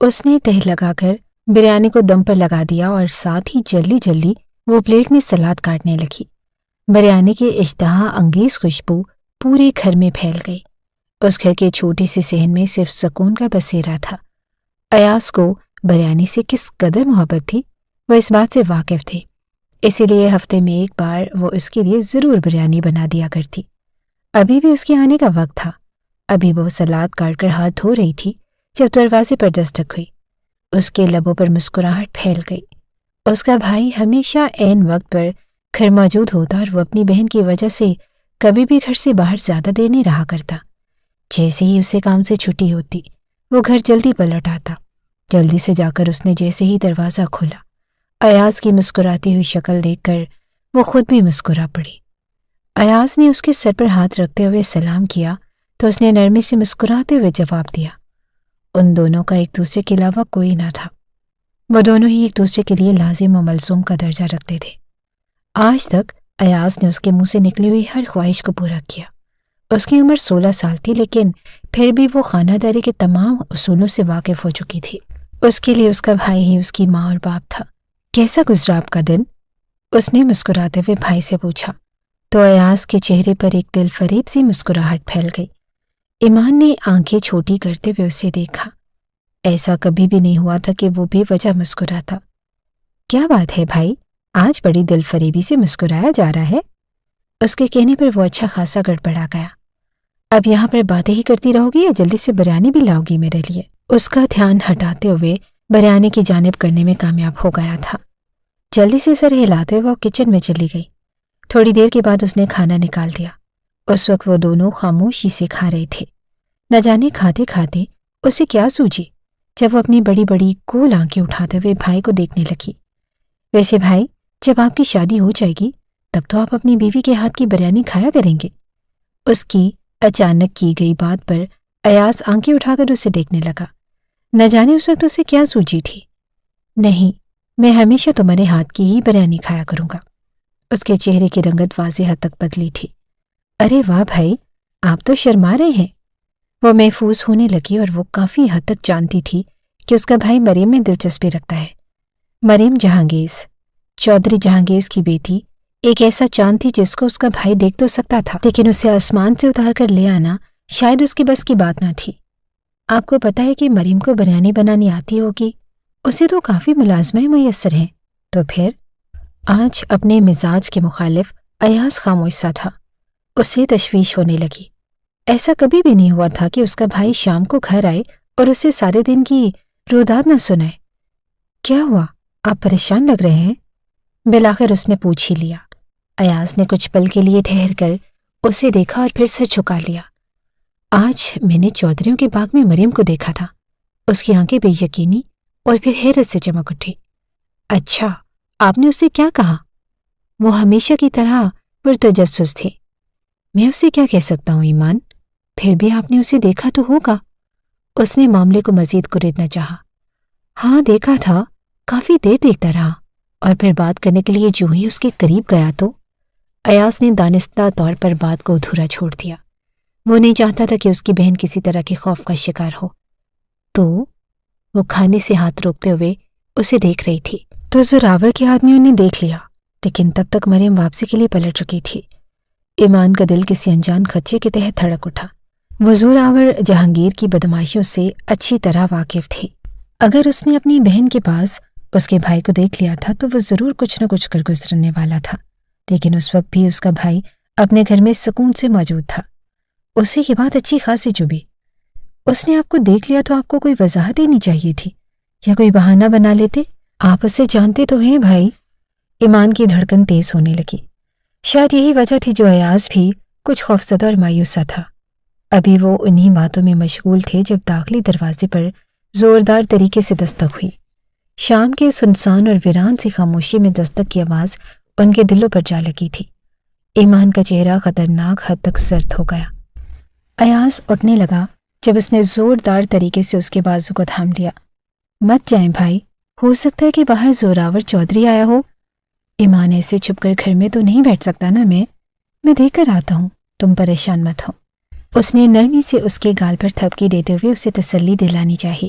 اس نے تہ لگا کر بریانی کو دم پر لگا دیا اور ساتھ ہی جلدی جلدی وہ پلیٹ میں سلاد کاٹنے لگی۔ بریانی کی اشتہا انگیز خوشبو پورے گھر میں پھیل گئی۔ اس گھر کے چھوٹی سی صحن میں صرف سکون کا بسیرا تھا۔ ایاز کو بریانی سے کس قدر محبت تھی وہ اس بات سے واقف تھے، اسی لیے ہفتے میں ایک بار وہ اس کے لیے ضرور بریانی بنا دیا کرتی۔ ابھی بھی اس کے آنے کا وقت تھا۔ ابھی وہ سلاد کاٹ کر ہاتھ دھو رہی تھی جب دروازے پر دستک ہوئی۔ اس کے لبوں پر مسکراہٹ پھیل گئی۔ اس کا بھائی ہمیشہ عین وقت پر گھر موجود ہوتا اور وہ اپنی بہن کی وجہ سے کبھی بھی گھر سے باہر زیادہ دیر نہیں رہا کرتا۔ جیسے ہی اسے کام سے چھٹی ہوتی وہ گھر جلدی پلٹ آتا۔ جلدی سے جا کر اس نے جیسے ہی دروازہ کھولا، ایاز کی مسکراتی ہوئی شکل دیکھ کر وہ خود بھی مسکرا پڑی۔ ایاز نے اس کے سر پر ہاتھ رکھتے ہوئے سلام کیا تو اس نے نرمی سے مسکراتے ہوئے جواب دیا۔ ان دونوں کا ایک دوسرے کے علاوہ کوئی نہ تھا۔ وہ دونوں ہی ایک دوسرے کے لیے لازم و ملزوم کا درجہ رکھتے تھے۔ آج تک ایاز نے اس کے منہ سے نکلی ہوئی ہر خواہش کو پورا کیا۔ اس کی عمر 16 سال تھی، لیکن پھر بھی وہ خانہ داری کے تمام اصولوں سے واقف ہو چکی تھی۔ اس کے لیے اس کا بھائی ہی اس کی ماں اور باپ تھا۔ کیسا گزرا آپ کا دن؟ اس نے مسکراتے ہوئے بھائی سے پوچھا تو ایاز کے چہرے پر ایک دل فریب سی مسکراہٹ پھیل گئی۔ ایمان نے آنکھیں چھوٹی کرتے ہوئے اسے دیکھا۔ ایسا کبھی بھی نہیں ہوا تھا کہ وہ بے وجہ مسکراتا۔ کیا بات ہے بھائی، آج بڑی دل فریبی سے مسکرایا جا رہا ہے؟ اس کے کہنے پر وہ اچھا خاصا گڑبڑا گیا۔ اب یہاں پر باتیں ہی کرتی رہو گی یا جلدی سے بریانی بھی لاؤ گی میرے لیے؟ اس کا دھیان ہٹاتے ہوئے بریانی کی جانب کرنے میں کامیاب ہو گیا تھا۔ جلدی سے سر ہلاتے ہوئے وہ کچن میں چلی گئی۔ تھوڑی دیر کے بعد اس نے کھانا نکال دیا۔ اس وقت وہ دونوں خاموشی سے کھا رہے تھے۔ نہ جانے کھاتے کھاتے اسے کیا سوجی جب وہ اپنی بڑی بڑی گول آنکھیں اٹھاتے ہوئے بھائی کو دیکھنے لگی۔ ویسے بھائی، جب آپ کی شادی ہو جائے گی تب تو آپ اپنی بیوی کے ہاتھ کی بریانی کھایا کریں گے۔ اس کی اچانک کی گئی بات پر ایاز آنکھیں اٹھا کر اسے دیکھنے لگا۔ نہ جانے اس وقت اسے کیا سوجی تھی۔ نہیں، میں ہمیشہ تمہارے ہاتھ کی ہی بریانی کھایا کروں گا۔ اس کے چہرے کی رنگت واضح حد تک بدلی تھی۔ ارے واہ بھائی، آپ تو شرما رہے ہیں۔ وہ محفوظ ہونے لگی اور وہ کافی حد تک جانتی تھی کہ اس کا بھائی مریم میں دلچسپی رکھتا ہے۔ مریم جہانگیز، چودھری جہانگیز کی بیٹی، ایک ایسا چاند تھی جس کو اس کا بھائی دیکھ تو سکتا تھا، لیکن اسے آسمان سے اتار کر لے آنا شاید اس کی بس کی بات نہ تھی۔ آپ کو پتہ ہے کہ مریم کو بریانی بنانی آتی ہوگی، اسے تو کافی ملازمیں میسر ہیں۔ تو پھر آج اپنے مزاج کے مخالف ایاز خاموش سا تھا۔ اسے تشویش ہونے لگی۔ ایسا کبھی بھی نہیں ہوا تھا کہ اس کا بھائی شام کو گھر آئے اور اسے سارے دن کی روداد نہ سنائے۔ کیا ہوا، آپ پریشان لگ رہے ہیں؟ بالآخر اس نے پوچھ ہی لیا۔ ایاز نے کچھ پل کے لیے ٹھہر کر اسے دیکھا اور پھر سر جھکا لیا۔ آج میں نے چودھریوں کے باغ میں مریم کو دیکھا تھا۔ اس کی آنکھیں بے یقینی اور پھر حیرت سے چمک اٹھی۔ اچھا، آپ نے اسے کیا کہا؟ وہ ہمیشہ کی طرح پرتجسس تھی۔ میں اسے کیا کہہ سکتا ہوں ایمان، پھر بھی آپ نے اسے دیکھا تو ہوگا۔ اس نے معاملے کو مزید کریدنا چاہا۔ ہاں دیکھا تھا، کافی دیر دیکھتا رہا، اور پھر بات کرنے کے لیے جو ہی اس کے قریب گیا تو ایاز نے دانستہ طور پر بات کو ادھورا چھوڑ دیا۔ وہ نہیں چاہتا تھا کہ اس کی بہن کسی طرح کے خوف کا شکار ہو۔ تو وہ کھانے سے ہاتھ روکتے ہوئے اسے دیکھ رہی تھی۔ تو زوراور کے آدمیوں نے دیکھ لیا، لیکن تب تک مریم واپسی کے لیے پلٹ چکی تھی۔ ایمان کا دل کسی انجان خدشے کے تحت دھڑک اٹھا۔ وہ زوراور جہانگیر کی بدماشیوں سے اچھی طرح واقف تھی۔ اگر اس نے اپنی بہن کے پاس اس کے بھائی کو دیکھ لیا تھا تو وہ ضرور کچھ نہ کچھ کر گزرنے والا تھا، لیکن اس وقت بھی اس کا بھائی اپنے گھر میں سکون سے موجود تھا۔ اسے یہ بات اچھی خاصی چبھی۔ اس نے آپ کو دیکھ لیا تو آپ کو کوئی وضاحت دینی چاہیے تھی، یا کوئی بہانہ بنا لیتے۔ آپ اسے جانتے تو ہیں بھائی۔ ایمان کی دھڑکن تیز ہونے لگی۔ شاید یہی وجہ تھی جو ایاز بھی کچھ خوفزدہ اور مایوس سا تھا۔ ابھی وہ انہی باتوں میں مشغول تھے جب داخلی دروازے پر زوردار طریقے سے دستک ہوئی۔ شام کے سنسان اور ویران سی خاموشی میں دستک کی آواز ان کے دلوں پر جا لگی تھی۔ ایمان کا چہرہ خطرناک حد تک زرد ہو گیا۔ ایاز اٹھنے لگا جب اس نے زوردار طریقے سے اس کے بازو کو تھام لیا۔ مت جائیں بھائی، ہو سکتا ہے کہ باہر زوراور چودھری آیا ہو۔ ایمان ایسے چھپ کر گھر میں تو نہیں بیٹھ سکتا نا، میں دیکھ کر آتا ہوں، تم پریشان مت ہو۔ اس نے نرمی سے اس کے گال پر تھپکی دیتے ہوئے اسے تسلی دلانی چاہی۔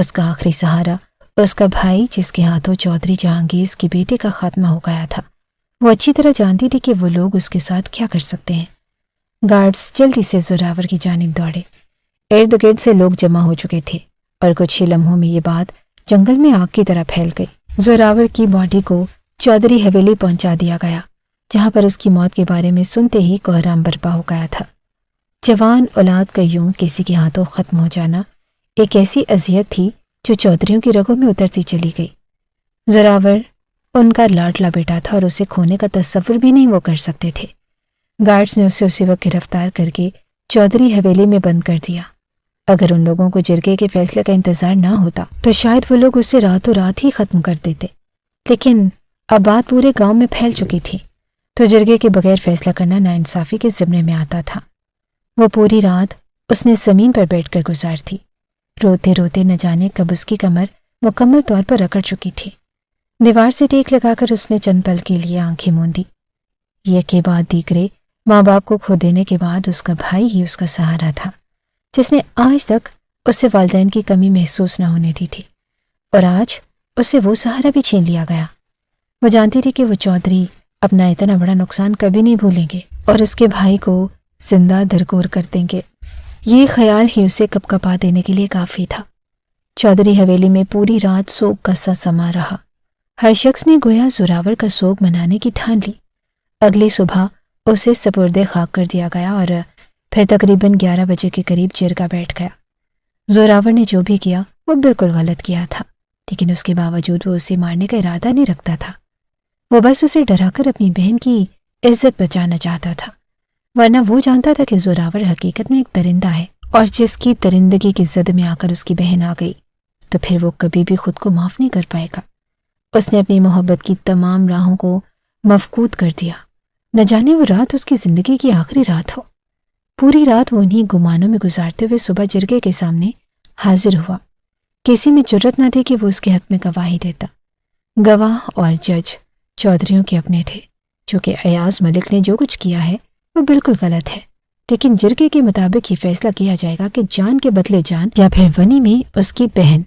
اس کا آخری سہارا اس کا بھائی، جس کے ہاتھوں چودھری جہانگیر کے بیٹے کا خاتمہ ہو گیا تھا۔ وہ اچھی طرح جانتی تھی کہ وہ لوگ اس کے ساتھ کیا کر سکتے ہیں۔ گارڈز جلدی سے زوراور کی جانب دوڑے۔ ارد گرد سے لوگ جمع ہو چکے تھے اور کچھ ہی لمحوں میں یہ بات جنگل میں آگ کی طرح پھیل گئی۔ زوراور کی باڈی کو چودھری حویلی پہنچا دیا گیا، جہاں پر اس کی موت کے بارے میں سنتے ہی کوہرام برپا ہو گیا تھا۔ جوان اولاد کا یوں کسی کے ہاتھوں ختم ہو جانا ایک ایسی اذیت تھی جو چودھریوں کی رگوں میں اترتی چلی گئی۔ زوراور ان کا لاڈلا بیٹا تھا اور اسے کھونے کا تصور بھی نہیں وہ کر سکتے تھے۔ گارڈز نے اسے اسی وقت گرفتار کر کے چودھری حویلی میں بند کر دیا۔ اگر ان لوگوں کو جرگے کے فیصلے کا انتظار نہ ہوتا تو شاید وہ لوگ اسے راتوں رات ہی ختم کر دیتے، لیکن اب بات پورے گاؤں میں پھیل چکی تھی، تو جرگے کے بغیر فیصلہ کرنا ناانصافی کے زمرے میں آتا تھا۔ وہ پوری رات اس نے زمین پر بیٹھ کر گزار دی۔ روتے روتے نہ جانے کب اس کی کمر مکمل طور پر اکڑ چکی تھی۔ دیوار سے ٹیک لگا کر اس نے چند پل کے لیے آنکھیں موندی۔ یہ کے بعد دیگرے ماں باپ کو کھو دینے کے بعد اس کا بھائی ہی اس کا سہارا تھا، جس نے آج تک اسے والدین کی کمی محسوس نہ ہونے دی تھی، اور آج اسے وہ سہارا بھی چھین لیا گیا۔ وہ جانتی تھی کہ وہ چودھری اپنا اتنا بڑا نقصان کبھی نہیں بھولیں گے اور اس کے بھائی کو زندہ درگور کر دیں گے۔ یہ خیال ہی اسے کپ کپا دینے کے لیے کافی تھا۔ چودھری حویلی میں پوری رات سوگ کا سا سما رہا۔ ہر شخص نے گویا زوراور کا سوگ منانے کی ٹھان لی۔ اگلی صبح اسے سپرد خاک کر دیا گیا اور پھر تقریباً 11 بجے کے قریب جرگہ بیٹھ گیا۔ زوراور نے جو بھی کیا وہ بالکل غلط کیا تھا، لیکن اس کے باوجود وہ اسے مارنے کا ارادہ نہیں رکھتا تھا۔ وہ بس اسے ڈرا کر اپنی بہن کی عزت بچانا چاہتا تھا، ورنہ وہ جانتا تھا کہ زوراور حقیقت میں ایک درندہ ہے، اور جس کی درندگی کی زد میں آ کر اس کی بہن آ گئی تو پھر وہ کبھی بھی خود کو معاف نہیں کر پائے گا۔ اس نے اپنی محبت کی تمام راہوں کو مفقود کر دیا۔ نہ جانے وہ رات اس کی زندگی کی آخری رات ہو۔ پوری رات وہ انہیں گمانوں میں گزارتے ہوئے صبح جرگے کے سامنے حاضر ہوا۔ کسی میں جرت نہ تھی کہ وہ اس کے حق میں گواہی دیتا۔ گواہ اور جج چودھریوں کے اپنے تھے، جو کہ ایاز ملک نے جو کچھ کیا ہے وہ بالکل غلط ہے، لیکن جرگے کے مطابق یہ فیصلہ کیا جائے گا کہ جان کے بدلے جان یا پھر ونی میں اس کی بہن۔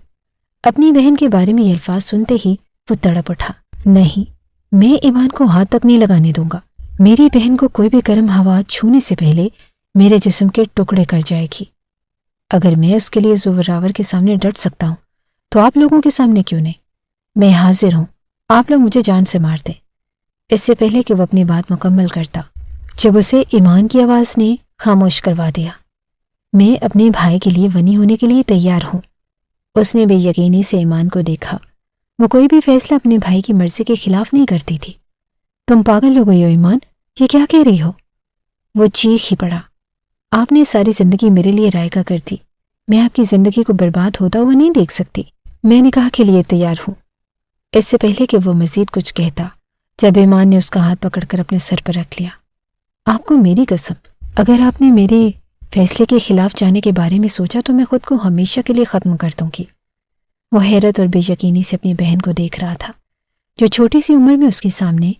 اپنی بہن کے بارے میں یہ الفاظ سنتے ہی وہ تڑپ اٹھا۔ نہیں، میں ایمان کو ہاتھ تک نہیں لگانے دوں گا۔ میری بہن کو کوئی بھی گرم ہوا چھونے سے پہلے میرے جسم کے ٹکڑے کر جائے گی۔ اگر میں اس کے لیے زوراور کے سامنے ڈٹ سکتا ہوں تو آپ لوگوں کے سامنے کیوں نہیں؟ میں حاضر ہوں، آپ لوگ مجھے جان سے مار دیں۔ اس سے پہلے کہ وہ اپنی بات مکمل کرتا، جب اسے ایمان کی آواز نے خاموش کروا دیا۔ میں اپنے بھائی کے لیے ونی ہونے کے لیے تیار ہوں۔ اس نے بے یقینی سے ایمان کو دیکھا۔ وہ کوئی بھی فیصلہ اپنے بھائی کی مرضی کے خلاف نہیں کرتی تھی۔ تم پاگل ہو گئی ہو ایمان، یہ کیا کہہ رہی ہو؟ وہ چیخ ہی پڑا۔ آپ نے ساری زندگی میرے لیے رائگاں کر دی، میں آپ کی زندگی کو برباد ہوتا ہوا نہیں دیکھ سکتی۔ میں نکاح کے لیے تیار ہوں۔ اس سے پہلے کہ وہ مزید کچھ کہتا، جب ایمان نے اس کا ہاتھ پکڑ کر اپنے سر پر رکھ لیا۔ آپ کو میری قسم، اگر آپ نے میرے فیصلے کے خلاف جانے کے بارے میں سوچا تو میں خود کو ہمیشہ کے لیے ختم کر دوں گی۔ وہ حیرت اور بے یقینی سے اپنی بہن کو دیکھ رہا تھا، جو چھوٹی سی عمر میں اس کے سامنے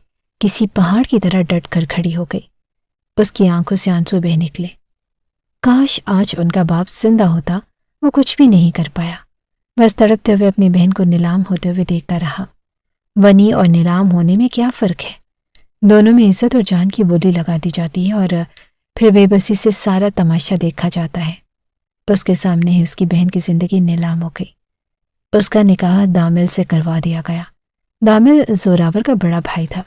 کسی پہاڑ کی طرح ڈٹ کر کھڑی ہو گئی۔ اس کی آنکھوں سے آنسو بہہ نکلے۔ کاش آج ان کا باپ زندہ ہوتا۔ وہ کچھ بھی نہیں کر پایا، بس تڑپتے ہوئے اپنی بہن کو نیلام ہوتے ہوئے دیکھتا رہا۔ ونی اور نیلام ہونے میں کیا فرق ہے؟ دونوں میں عزت اور جان کی بولی لگا دی جاتی ہے اور پھر بے بسی سے سارا تماشا دیکھا جاتا ہے۔ اس کے سامنے ہی اس کی بہن کی زندگی نیلام ہو گئی۔ اس کا نکاح دامل سے کروا دیا گیا۔ دامل زوراور کا بڑا بھائی تھا،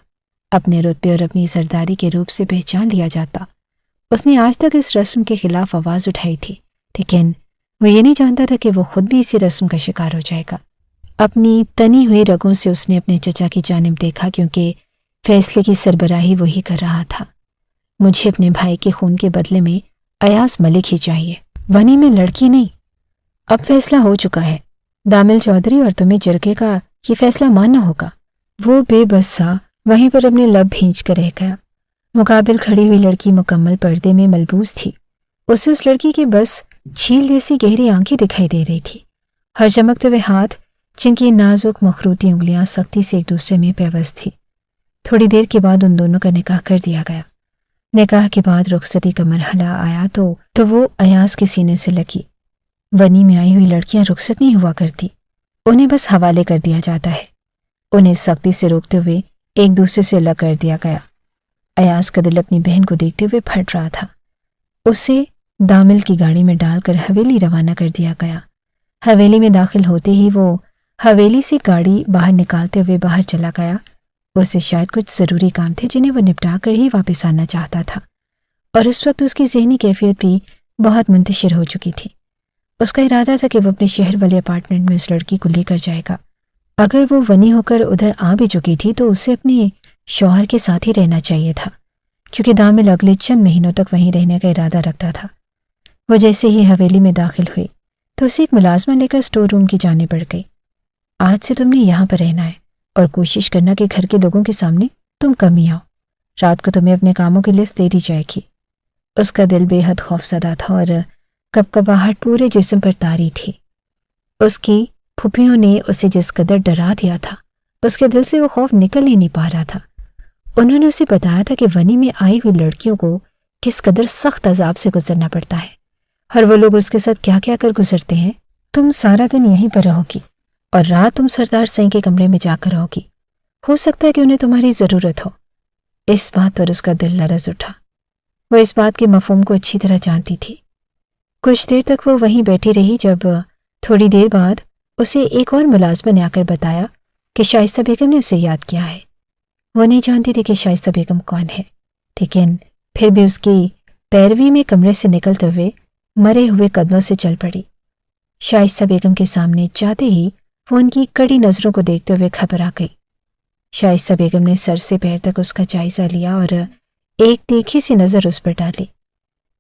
اپنے رتبے اور اپنی سرداری کے روپ سے پہچان لیا جاتا۔ اس نے آج تک اس رسم کے خلاف آواز اٹھائی تھی، لیکن وہ یہ نہیں جانتا تھا کہ وہ خود بھی اسی رسم کا شکار ہو جائے گا۔ اپنی تنی ہوئی رگوں سے اس نے اپنے چچا کی جانب دیکھا، کیونکہ فیصلے کی سربراہی وہی کر رہا تھا۔ مجھے اپنے بھائی کے خون کے بدلے میں ایاز ملک ہی چاہیے، ونی میں لڑکی نہیں۔ اب فیصلہ ہو چکا ہے دامل چودھری، اور تمہیں جرگے کا یہ فیصلہ ماننا ہوگا۔ وہ بے بس سا وہیں پر اپنے لب بھینچ کر رہ گیا۔ مقابل کھڑی ہوئی لڑکی مکمل پردے میں ملبوس تھی۔ اسے اس لڑکی کے بس چھیل جیسی گہری آنکھیں دکھائی دے رہی تھی، ہر چمکتے ہوئے ہاتھ جن کی نازک مخروطی انگلیاں سختی سے ایک دوسرے میں پیوست تھی۔ تھوڑی دیر کے بعد ان دونوں کا نکاح کر دیا گیا۔ نکاح کے بعد رخصتی کا مرحلہ آیا تو وہ ایاز کے سینے سے لگی۔ ونی میں آئی ہوئی لڑکیاں رخصت نہیں ہوا کرتی، انہیں بس حوالے کر دیا جاتا ہے۔ انہیں سختی سے روکتے ہوئے ایک دوسرے سے الگ کر دیا گیا۔ ایاز کا دل اپنی بہن کو دیکھتے ہوئے پھٹ رہا تھا۔ اسے دامل کی گاڑی میں ڈال کر حویلی روانہ کر دیا گیا۔ حویلی میں داخل ہوتے ہی وہ حویلی سے گاڑی باہر نکالتے ہوئے باہر چلا گیا۔ اسے شاید کچھ ضروری کام تھے جنہیں وہ نپٹا کر ہی واپس آنا چاہتا تھا، اور اس وقت اس کی ذہنی کیفیت بھی بہت منتشر ہو چکی تھی۔ اس کا ارادہ تھا کہ وہ اپنے شہر والے اپارٹمنٹ میں اس لڑکی کو لے کر جائے گا۔ اگر وہ ونی ہو کر ادھر آ بھی چکی تھی تو اسے اپنے شوہر کے ساتھ ہی رہنا چاہیے تھا، کیونکہ دامل اگلے چند مہینوں تک وہیں رہنے کا ارادہ رکھتا تھا۔ وہ جیسے ہی حویلی میں داخل ہوئی تو اسے ایک ملازمہ لے کر اسٹور روم کی جانب بڑھ گئی۔ آج سے تم نے یہاں پر رہنا ہے اور کوشش کرنا کہ گھر کے لوگوں کے سامنے تم کم ہی آؤ۔ رات کو تمہیں اپنے کاموں کی لسٹ دے دی جائے گی۔ اس کا دل بے حد خوفزدہ تھا اور کپکپاہٹ پورے جسم پر طاری تھی۔ اس کی پھوپھیوں نے اسے جس قدر ڈرا دیا تھا، اس کے دل سے وہ خوف نکل ہی نہیں پا رہا تھا۔ انہوں نے اسے بتایا تھا کہ ونی میں آئی ہوئی لڑکیوں کو کس قدر سخت عذاب سے گزرنا پڑتا ہے، اور وہ لوگ اس کے ساتھ کیا کیا کر گزرتے ہیں۔ تم سارا دن یہیں پر رہو گی اور رات تم سردار سنگھ کے کمرے میں جا کر رہو گی۔ ہو سکتا ہے کہ انہیں تمہاری ضرورت ہو۔ اس بات پر اس کا دل لرز اٹھا۔ وہ اس بات کے مفہوم کو اچھی طرح جانتی تھی۔ کچھ دیر تک وہ وہیں بیٹھی رہی، جب تھوڑی دیر بعد اسے ایک اور ملازمہ نے آ کر بتایا کہ شائستہ بیگم نے اسے یاد کیا ہے۔ وہ نہیں جانتی تھی کہ شائستہ بیگم کون ہے، لیکن پھر بھی اس کی پیروی میں کمرے سے نکلتے ہوئے مرے ہوئے قدموں سے چل پڑی۔ شائستہ بیگم کے سامنے جاتے ہی وہ ان کی کڑی نظروں کو دیکھتے ہوئے گھبرا گئی۔ شائستہ بیگم نے سر سے پیر تک اس کا جائزہ لیا اور ایک تیکھی سی نظر اس پر ڈالی۔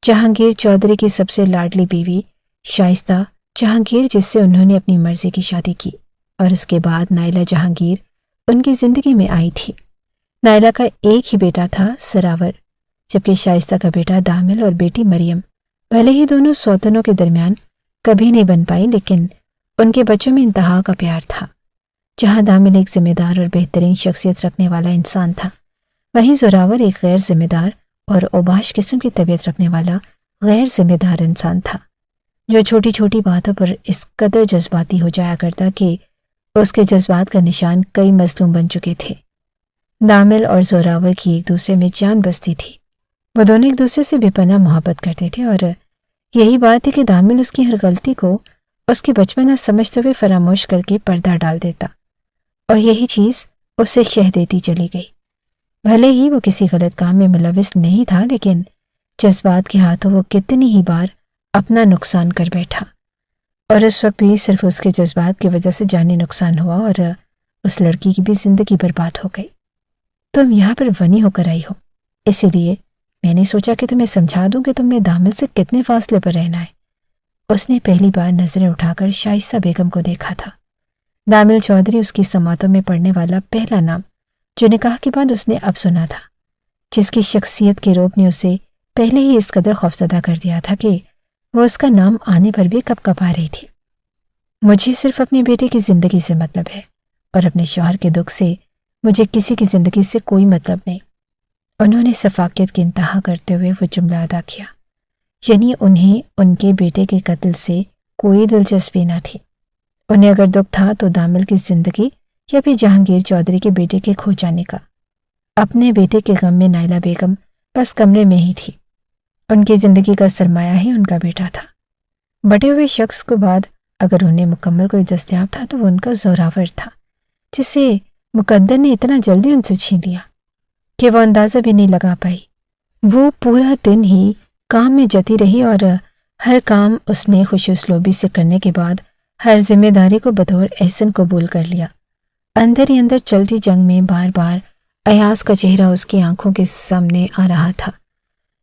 جہانگیر چودھری کی سب سے لاڈلی بیوی شائستہ جہانگیر، جس سے انہوں نے اپنی مرضی کی شادی کی، اور اس کے بعد نائلہ جہانگیر ان کی زندگی میں آئی تھی۔ نائلہ کا ایک ہی بیٹا تھا، سراور، جبکہ شائستہ کا بیٹا دامل اور بیٹی مریم۔ بھلے ہی دونوں سوتنوں کے درمیان کبھی نہیں بن پائی، لیکن ان کے بچوں میں انتہا کا پیار تھا۔ جہاں دامل ایک ذمہ دار اور بہترین شخصیت رکھنے والا انسان تھا، وہیں زوراور ایک غیر ذمہ دار اور اوباش قسم کی طبیعت رکھنے والا غیر ذمہ دار انسان تھا، جو چھوٹی چھوٹی باتوں پر اس قدر جذباتی ہو جایا کرتا کہ اس کے جذبات کا نشان کئی مظلوم بن چکے تھے۔ دامل اور زوراور کی ایک دوسرے میں جان بستی تھی۔ وہ دونوں ایک دوسرے سے بے پناہ محبت کرتے تھے، اور یہی بات تھی کہ دامل اس کی ہر غلطی کو اس کی بچپنا سمجھتے ہوئے فراموش کر کے پردہ ڈال دیتا، اور یہی چیز اسے شہ دیتی چلی گئی۔ بھلے ہی وہ کسی غلط کام میں ملوث نہیں تھا، لیکن جذبات کے ہاتھوں وہ کتنی ہی بار اپنا نقصان کر بیٹھا، اور اس وقت بھی صرف اس کے جذبات کی وجہ سے جانی نقصان ہوا اور اس لڑکی کی بھی زندگی برباد ہو گئی۔ تم یہاں پر ونی ہو کر آئی ہو، اسی لیے میں نے سوچا کہ تمہیں سمجھا دوں کہ تم نے دامل سے کتنے فاصلے پر رہنا ہے۔ اس نے پہلی بار نظریں اٹھا کر شائستہ بیگم کو دیکھا تھا۔ دامل چودھری اس کی سماعتوں میں پڑھنے والا پہلا نام جو نکاح کے بعد اس نے اب سنا تھا، جس کی شخصیت کے روب نے اسے پہلے ہی اس قدر خوفزدہ کر دیا تھا کہ وہ اس کا نام آنے پر بھی کپ کپا رہی تھی۔ مجھے صرف اپنے بیٹے کی زندگی سے مطلب ہے، اور اپنے شوہر کے دکھ سے مجھے کسی کی زندگی سے کوئی مطلب نہیں۔ انہوں نے شفقت کی انتہا کرتے ہوئے وہ جملہ ادا کیا، یعنی انہیں ان کے بیٹے کے قتل سے کوئی دلچسپی نہ تھی۔ انہیں اگر دکھ تھا تو دامل کی زندگی یا پھر جہانگیر چودھری کے بیٹے کے کھو جانے کا۔ اپنے بیٹے کے غم میں نائلہ بیگم بس کمرے میں ہی تھی۔ ان کی زندگی کا سرمایہ ہی ان کا بیٹا تھا۔ بڑے ہوئے شخص کو بعد اگر انہیں مکمل کوئی دستیاب تھا تو وہ ان کا زوراور تھا، جسے مقدر نے اتنا جلدی ان سے چھین لیا کہ وہ اندازہ بھی نہیں لگا پائی۔ وہ پورا دن ہی کام میں جتی رہی، اور ہر کام اس نے خوش اسلوبی سے کرنے کے بعد ہر ذمہ داری کو بطور احسن قبول کر لیا۔ اندر ہی اندر چلتی جنگ میں بار بار ایاز کا چہرہ اس کی آنکھوں کے سامنے آ رہا تھا۔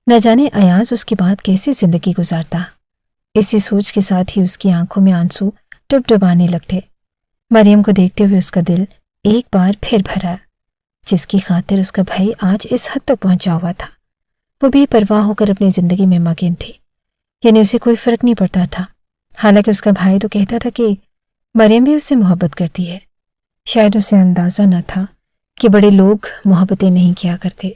نہ جانے ایاز اس کے بعد کیسی زندگی گزارتا۔ اسی سوچ کے ساتھ ہی اس کی آنکھوں میں آنسو ڈبڈبانے لگتے۔ مریم کو دیکھتے ہوئے اس کا دل ایک بار پھر بھرا، جس کی خاطر اس کا بھائی آج اس حد تک پہنچا ہوا تھا۔ وہ بے پرواہ ہو کر اپنی زندگی میں مگن تھی، یعنی اسے کوئی فرق نہیں پڑتا تھا۔ حالانکہ اس کا بھائی تو کہتا تھا کہ مریم بھی اس سے محبت کرتی ہے۔ شاید اسے اندازہ نہ تھا کہ بڑے لوگ محبتیں نہیں کیا کرتے،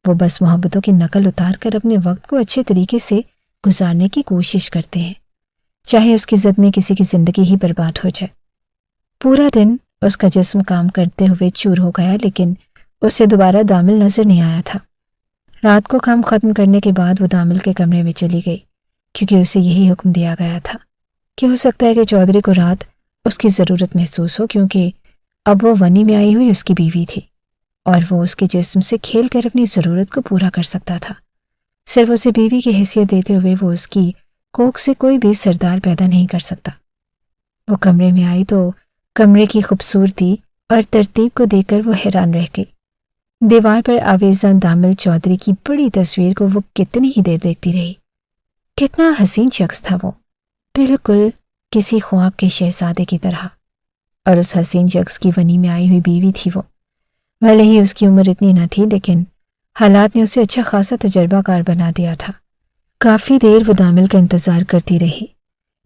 وہ بس محبتوں کی نقل اتار کر اپنے وقت کو اچھے طریقے سے گزارنے کی کوشش کرتے ہیں۔ چاہے اس کی زد میں کسی کی زندگی ہی برباد ہو جائے۔ پورا دن اس کا جسم کام کرتے ہوئے چور ہو گیا، لیکن اسے دوبارہ دامل نظر نہیں آیا تھا۔ رات کو کام ختم کرنے کے بعد وہ دامل کے کمرے میں چلی گئی، کیونکہ اسے یہی حکم دیا گیا تھا کہ ہو سکتا ہے کہ چودھری کو رات اس کی ضرورت محسوس ہو، کیونکہ اب وہ ونی میں آئی ہوئی اس کی بیوی تھی اور وہ اس کے جسم سے کھیل کر اپنی ضرورت کو پورا کر سکتا تھا۔ صرف اسے بیوی کی حیثیت دیتے ہوئے وہ اس کی کوکھ سے کوئی بھی سردار پیدا نہیں کر سکتا۔ وہ کمرے میں آئی تو کمرے کی خوبصورتی اور ترتیب کو دیکھ کر وہ حیران رہ گئی۔ دیوار پر آویزاں دامل چودھری کی بڑی تصویر کو وہ کتنی ہی دیر دیکھتی رہی۔ کتنا حسین شخص تھا وہ، بالکل کسی خواب کے شہزادے کی طرح، اور اس حسین شخص کی ونی میں آئی ہوئی بیوی تھی وہ۔ بھلے ہی اس کی عمر اتنی نہ تھی، لیکن حالات نے اسے اچھا خاصا تجربہ کار بنا دیا تھا۔ کافی دیر وہ دامل کا انتظار کرتی رہی،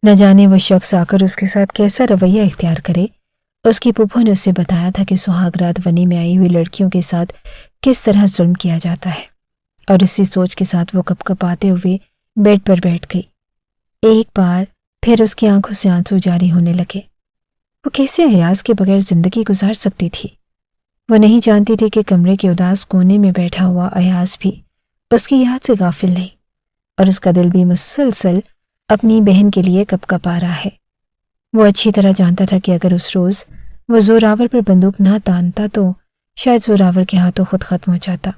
نہ جانے وہ شخص آ کر اس کے ساتھ کیسا رویہ اختیار کرے۔ اس کی پھوپھو نے اسے بتایا تھا کہ سہاگ رات ونی میں آئی ہوئی لڑکیوں کے ساتھ کس طرح ظلم کیا جاتا ہے، اور اسی سوچ کے ساتھ وہ کپ کپاتے ہوئے بیڈ پر بیٹھ گئی۔ ایک بار پھر اس کی آنکھوں سے آنسو جاری ہونے لگے۔ وہ کیسے ایاز کے بغیر زندگی گزار سکتی تھی؟ وہ نہیں جانتی تھی کہ کمرے کے اداس کونے میں بیٹھا ہوا ایاز بھی اس کی یاد سے غافل نہیں، اور اس کا دل بھی مسلسل اپنی بہن کے لیے کپ کپا رہا ہے۔ وہ اچھی طرح جانتا تھا کہ اگر اس روز وہ زوراور پر بندوق نہ تانتا تو شاید زوراور کے ہاتھوں خود ختم ہو جاتا،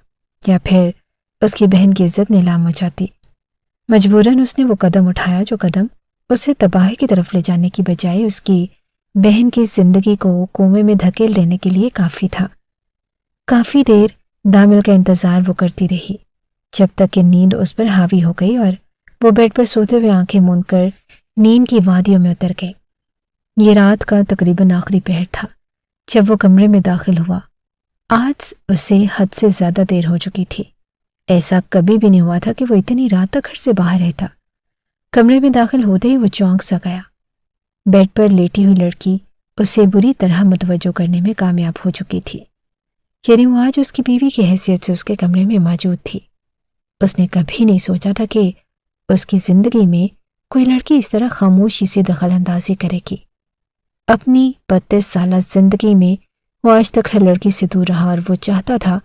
یا پھر اس کی بہن کی عزت نیلام ہو جاتی۔ مجبوراً اس نے وہ قدم اٹھایا جو قدم اسے تباہی کی طرف لے جانے کی بجائے اس کی بہن کی زندگی کو کنویں میں دھکیل دینے کے لیے کافی تھا۔ کافی دیر دامل کا انتظار وہ کرتی رہی، جب تک کہ نیند اس پر حاوی ہو گئی اور وہ بیڈ پر سوتے ہوئے آنکھیں موند کر نیند کی وادیوں میں اتر گئی۔ یہ رات کا تقریباً آخری پہر تھا جب وہ کمرے میں داخل ہوا۔ آج اسے حد سے زیادہ دیر ہو چکی تھی۔ ایسا کبھی بھی نہیں ہوا تھا کہ وہ اتنی رات تک گھر سے باہر رہتا۔ کمرے میں داخل ہوتے ہی وہ چونک سا گیا۔ بیڈ پر لیٹی ہوئی لڑکی اسے بری طرح متوجہ کرنے میں کامیاب ہو چکی تھی، یعنی وہ آج اس کی بیوی کی حیثیت سے اس کے کمرے میں موجود تھی۔ اس نے کبھی نہیں سوچا تھا کہ اس کی زندگی میں کوئی لڑکی اس طرح خاموشی سے دخل اندازی کرے گی۔ اپنی 32 سالہ زندگی میں وہ آج تک ہر لڑکی سے دور رہا، اور وہ چاہتا تھا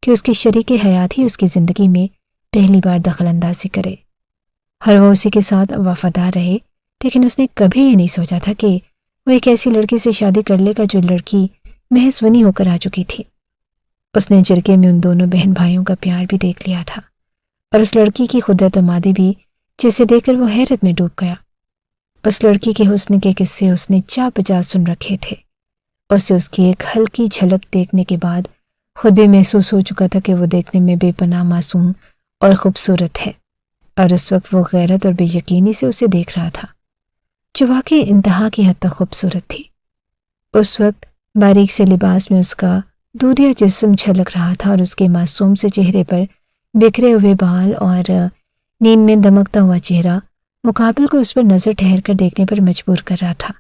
کہ اس کی شریک حیات ہی اس کی زندگی میں پہلی بار دخل اندازی کرے اور وہ اسی کے ساتھ وفادار رہے، لیکن اس نے کبھی یہ نہیں سوچا تھا کہ وہ ایک ایسی لڑکی سے شادی کر لے گا جو لڑکی محض ونی ہو کر آ چکی تھی۔ اس نے جرگے میں ان دونوں بہن بھائیوں کا پیار بھی دیکھ لیا تھا، اور اس لڑکی کی خود اعتمادی بھی، جسے دیکھ کر وہ حیرت میں ڈوب گیا۔ اس لڑکی کے حسن کے قصے اس نے 50 سن رکھے تھے۔ اسے اس کی ایک ہلکی جھلک دیکھنے کے بعد خود بھی محسوس ہو چکا تھا کہ وہ دیکھنے میں بے پناہ معصوم اور خوبصورت ہے، اور اس وقت وہ غیرت اور بے یقینی سے اسے دیکھ رہا تھا، جو واقعی انتہا کی حد تک خوبصورت تھی۔ اس وقت باریک سے لباس میں اس کا دودھیا جسم جھلک رہا تھا، اور اس کے معصوم سے چہرے پر بکھرے ہوئے بال اور نیند میں دمکتا ہوا چہرہ مقابل کو اس پر نظر ٹھہر کر دیکھنے پر مجبور کر رہا تھا۔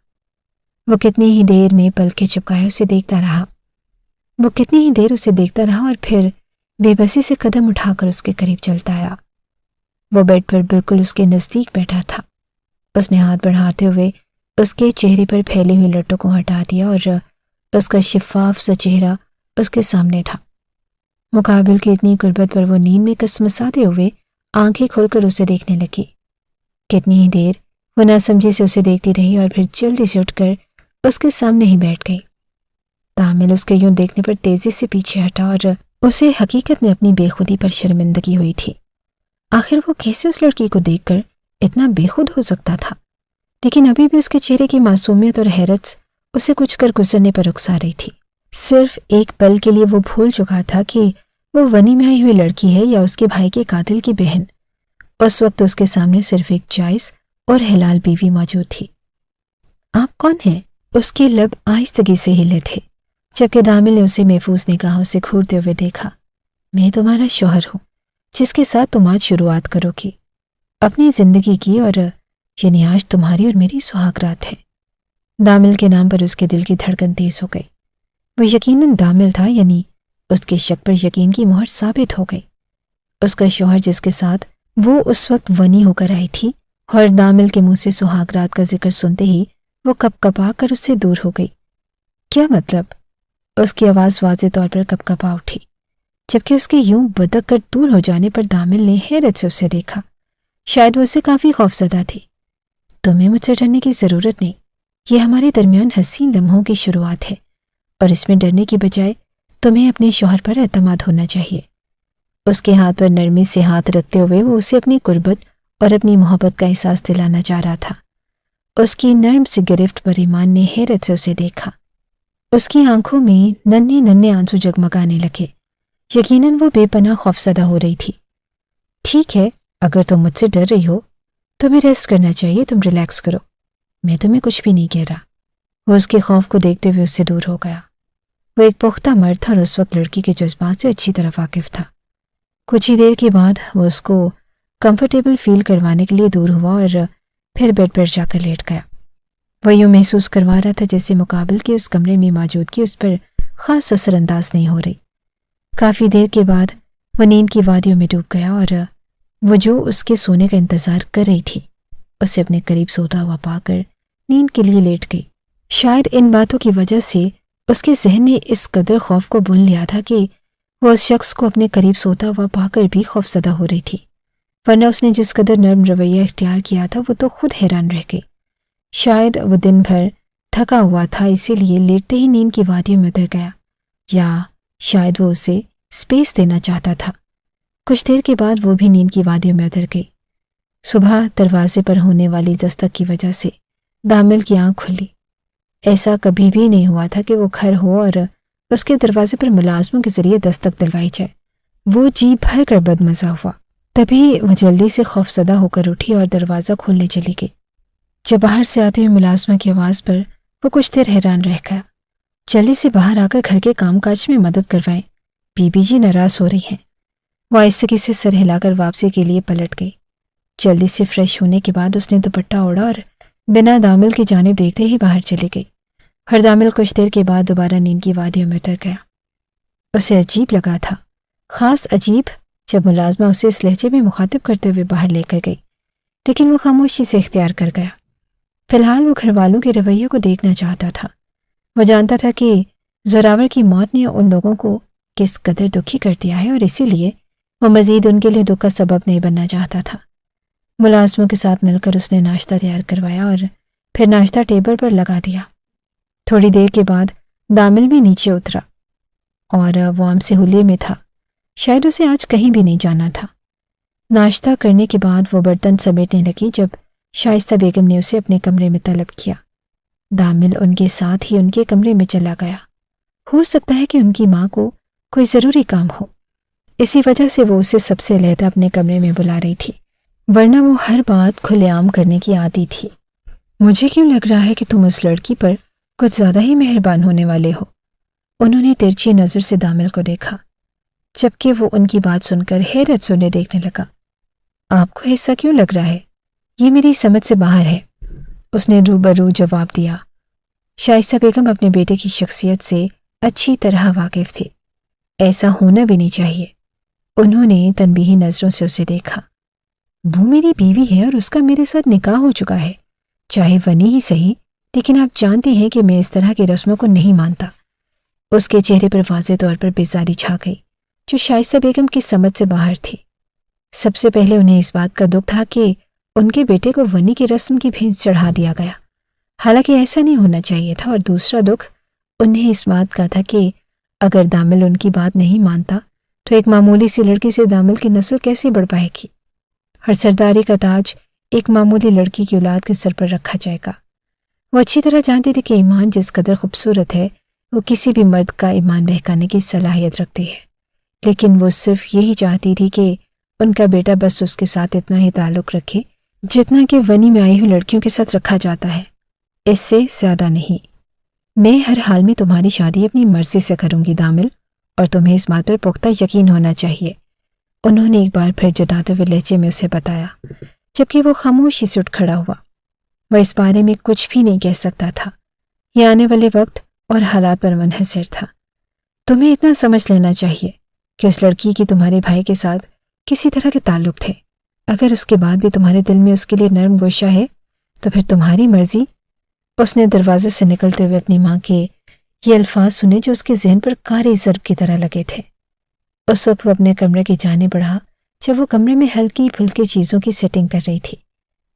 وہ کتنی ہی دیر میں پلکیں چپکائے اسے دیکھتا رہا اور پھر بے بسی سے قدم اٹھا کر اس کے قریب چلتا آیا۔ وہ بیڈ پر بالکل اس کے نزدیک بیٹھا تھا۔ اس نے ہاتھ بڑھاتے ہوئے اس کے چہرے پر پھیلی ہوئی لٹوں کو ہٹا دیا، اور اس کا شفاف سا چہرہ اس کے سامنے تھا۔ مقابل کی اتنی قربت پر وہ نیند میں کسمساتے ہوئے آنکھیں کھول کر اسے دیکھنے لگی۔ کتنی ہی دیر وہ ناسمجھی سے اسے دیکھتی رہی، اور پھر جلدی سے اٹھ کر اس کے سامنے ہی بیٹھ گئی۔ تامل اس کے یوں دیکھنے پر تیزی سے پیچھے ہٹا، اور اسے حقیقت میں اپنی بے خودی پر شرمندگی ہوئی تھی۔ آخر وہ کیسے اس لڑکی کو دیکھ کر اتنا بے خود ہو سکتا تھا؟ لیکن ابھی بھی اس کے چہرے کی معصومیت اور حیرت اسے کچھ کر گزرنے پر اکسا رہی تھی۔ صرف ایک پل کے لیے وہ بھول چکا تھا کہ وہ ونی میں آئی ہوئی لڑکی ہے یا اس کے بھائی کے قاتل کی بہن۔ اس وقت اس کے سامنے صرف ایک جائز اور حلال بیوی موجود تھی۔ آپ کون ہیں؟ اس کے لب آہستگی سے ہلے تھے، جبکہ دامل نے اسے محفوظ نگاہوں سے گھورتے ہوئے دیکھا۔ میں تمہارا شوہر ہوں، جس کے ساتھ تم آج شروعات کرو گی اپنی زندگی کی، اور یعنی آج تمہاری اور میری سہاگ رات ہے۔ دامل کے نام پر اس کے دل کی دھڑکن تیز ہو گئی۔ وہ یقیناً دامل تھا، یعنی اس کے شک پر یقین کی مہر ثابت ہو گئی۔ اس کا شوہر جس کے ساتھ وہ اس وقت ونی ہو کر آئی تھی، اور دامل کے منہ سے سہاگ رات کا ذکر سنتے ہی وہ کپ کپا کر اس سے دور ہو گئی۔ کیا مطلب؟ اس کی آواز واضح طور پر کپ کپا اٹھی، جبکہ اس کے یوں بدک کر دور ہو جانے پر دامل نے حیرت سے اسے دیکھا۔ شاید وہ اسے کافی خوفزدہ تھی۔ تمہیں مجھ سے ڈرنے کی ضرورت نہیں، یہ ہمارے درمیان حسین لمحوں کی شروعات ہے، اور اس میں ڈرنے کی بجائے تمہیں اپنے شوہر پر اعتماد ہونا چاہیے۔ اس کے ہاتھ پر نرمی سے ہاتھ رکھتے ہوئے وہ اسے اپنی قربت اور اپنی محبت کا احساس دلانا چاہ رہا تھا۔ اس کی نرم سی گرفت پر ایمان نے حیرت سے اسے دیکھا۔ اس کی آنکھوں میں ننھے ننھے آنسو جگمگانے لگے۔ یقیناً وہ بے پناہ خوفزدہ ہو رہی تھی۔ ٹھیک ہے، اگر تم مجھ سے ڈر رہی ہو تمہیں ریسٹ کرنا چاہیے، تم ریلیکس کرو، میں تمہیں کچھ بھی نہیں کہہ رہا۔ وہ اس کے خوف کو دیکھتے ہوئے اس سے دور ہو گیا۔ وہ ایک پختہ مرد تھا اور اس وقت لڑکی کے جذبات سے اچھی طرح واقف تھا۔ کچھ ہی دیر کے بعد وہ اس کو کمفرٹیبل فیل کروانے کے لیے دور ہوا اور پھر بیڈ پر جا کر لیٹ گیا۔ وہ یوں محسوس کروا رہا تھا جیسے مقابل کے اس کمرے میں موجودگی اس پر خاص اثر انداز نہیں ہو رہی۔ کافی دیر کے بعد وہ نیند کی وادیوں میں ڈوب گیا اور وہ جو اس کے سونے کا انتظار کر رہی تھی اسے اپنے قریب سوتا ہوا پا کر نیند کے لیے لیٹ گئی۔ شاید ان باتوں کی وجہ سے اس کے ذہن نے اس قدر خوف کو بن لیا تھا کہ وہ اس شخص کو اپنے قریب سوتا ہوا پا کر بھی خوفزدہ ہو رہی تھی، ورنہ اس نے جس قدر نرم رویہ اختیار کیا تھا وہ تو خود حیران رہ گئی۔ شاید وہ دن بھر تھکا ہوا تھا، اسی لیے لیٹتے ہی نیند کی وادیوں میں اتر گیا، یا شاید وہ اسے سپیس دینا چاہتا تھا۔ کچھ دیر کے بعد وہ بھی نیند کی وادیوں میں اتر گئی۔ صبح دروازے پر ہونے والی دستک کی وجہ سے دامل کی آنکھ کھلی۔ ایسا کبھی بھی نہیں ہوا تھا کہ وہ گھر ہو اور اس کے دروازے پر ملازموں کے ذریعے دستک دلوائی جائے۔ وہ جی بھر کر بدمزہ ہوا۔ تبھی وہ جلدی سے خوفزدہ ہو کر اٹھی اور دروازہ کھولنے چلی گئی۔ جب باہر سے آتے ہوئے ملازمہ کی آواز پر وہ کچھ دیر حیران رہ گیا۔ جلدی سے باہر آ کر گھر کے کام کاج میں مدد کروائیں، بی بی جی ناراض ہو رہی ہیں۔ وہ آہستگی سے سر ہلا کر واپسی کے لیے پلٹ گئی۔ جلدی سے فریش ہونے کے بعد اس نے دوپٹہ اوڑھا اور بنا دامل کی جانب دیکھتے ہی باہر چلی گئی۔ اور دامل کچھ دیر کے بعد دوبارہ نیند کی وادیوں میں اتر گیا۔ اسے عجیب لگا تھا، خاص عجیب جب ملازمہ اسے اس لہجے میں مخاطب کرتے ہوئے باہر لے کر گئی، لیکن وہ خاموشی سے اختیار کر گیا۔ فی الحال وہ گھر والوں کے رویے کو دیکھنا چاہتا تھا۔ وہ جانتا تھا کہ زوراور کی موت نے ان لوگوں کو کس قدر دکھی کر دیا ہے، اور اسی لیے وہ مزید ان کے لیے دکھ کا سبب نہیں بننا چاہتا تھا۔ ملازموں کے ساتھ مل کر اس نے ناشتہ تیار کروایا اور پھر ناشتہ ٹیبل پر لگا دیا۔ تھوڑی دیر کے بعد دامل بھی نیچے اترا اور وہ عام سے حلیے میں تھا، شاید اسے آج کہیں بھی نہیں جانا تھا۔ ناشتہ کرنے کے بعد وہ برتن سمیٹنے لگی جب شائستہ بیگم نے اسے اپنے کمرے میں طلب کیا۔ دامل ان کے ساتھ ہی ان کے کمرے میں چلا گیا۔ ہو سکتا ہے کہ ان کی ماں کو کوئی ضروری کام ہو، اسی وجہ سے وہ اسے سب سے علیحدہ اپنے کمرے میں بلا رہی تھی، ورنہ وہ ہر بات کھلے عام کرنے کی عادی تھی۔ مجھے کیوں لگ رہا ہے کہ تم اس لڑکی پر کچھ زیادہ ہی مہربان ہونے والے ہو؟ انہوں نے ترچھی نظر سے دامل کو دیکھا، جبکہ وہ ان کی بات سن کر حیرت سے انہیں دیکھنے لگا۔ آپ کو ایسا کیوں لگ رہا ہے؟ یہ میری سمجھ سے باہر ہے، اس نے روبرو جواب دیا۔ شائستہ بیگم اپنے بیٹے کی شخصیت سے اچھی طرح واقف تھی، ایسا ہونا بھی نہیں چاہیے۔ انہوں نے تنبیہی نظروں سے اسے دیکھا۔ وہ میری بیوی ہے اور اس کا میرے ساتھ نکاح ہو چکا ہے، چاہے ونی ہی صحیح، لیکن آپ جانتے ہیں کہ میں اس طرح کی رسموں کو نہیں مانتا۔ اس کے چہرے پر واضح طور پر بیزاری چھا گئی، جو شائستہ بیگم کی سمجھ سے باہر تھی۔ سب سے پہلے انہیں اس بات کا دکھ تھا کہ ان کے بیٹے کو ونی کی رسم کی بھینس چڑھا دیا گیا، حالانکہ ایسا نہیں ہونا چاہیے تھا، اور دوسرا دکھ انہیں اس بات کا تھا کہ اگر دامل ان کی بات نہیں مانتا تو ایک معمولی سی لڑکی سے دامل کی نسل کیسے بڑھ پائے گی، اور سرداری کا تاج ایک معمولی لڑکی کی اولاد کے سر پر رکھا جائے گا۔ وہ اچھی طرح جانتی تھی کہ ایمان جس قدر خوبصورت ہے وہ کسی بھی مرد کا ایمان بہکانے کی صلاحیت رکھتی ہے، لیکن وہ صرف یہی چاہتی تھی کہ ان کا بیٹا بس اس کے ساتھ اتنا ہی تعلق رکھے جتنا کہ ونی میں آئی ہوئی لڑکیوں کے ساتھ رکھا جاتا ہے، اس سے زیادہ نہیں۔ میں ہر حال میں تمہاری شادی اپنی مرضی سے کروں گی دامل، اور تمہیں اس بات پر پختہ یقین ہونا چاہیے، انہوں نے ایک بار پھر جتاتے ہوئے لہجے میں اسے بتایا، جبکہ وہ خاموشی سے اٹھ کھڑا ہوا۔ وہ اس بارے میں کچھ بھی نہیں کہہ سکتا تھا، یہ آنے والے وقت اور حالات پر منحصر تھا۔ تمہیں اتنا سمجھ لینا چاہیے کہ اس لڑکی کی تمہارے بھائی کے ساتھ کسی طرح کے تعلق تھے، اگر اس کے بعد بھی تمہارے دل میں اس کے لیے نرم گوشہ ہے تو پھر تمہاری مرضی۔ اس نے دروازے سے نکلتے ہوئے اپنی ماں کے یہ الفاظ سنے جو اس کے ذہن پر کاری ضرب کی طرح لگے تھے۔ اس وقت وہ اپنے کمرے کی جانب بڑھا جب وہ کمرے میں ہلکی پھلکی چیزوں کی سیٹنگ کر رہی تھی۔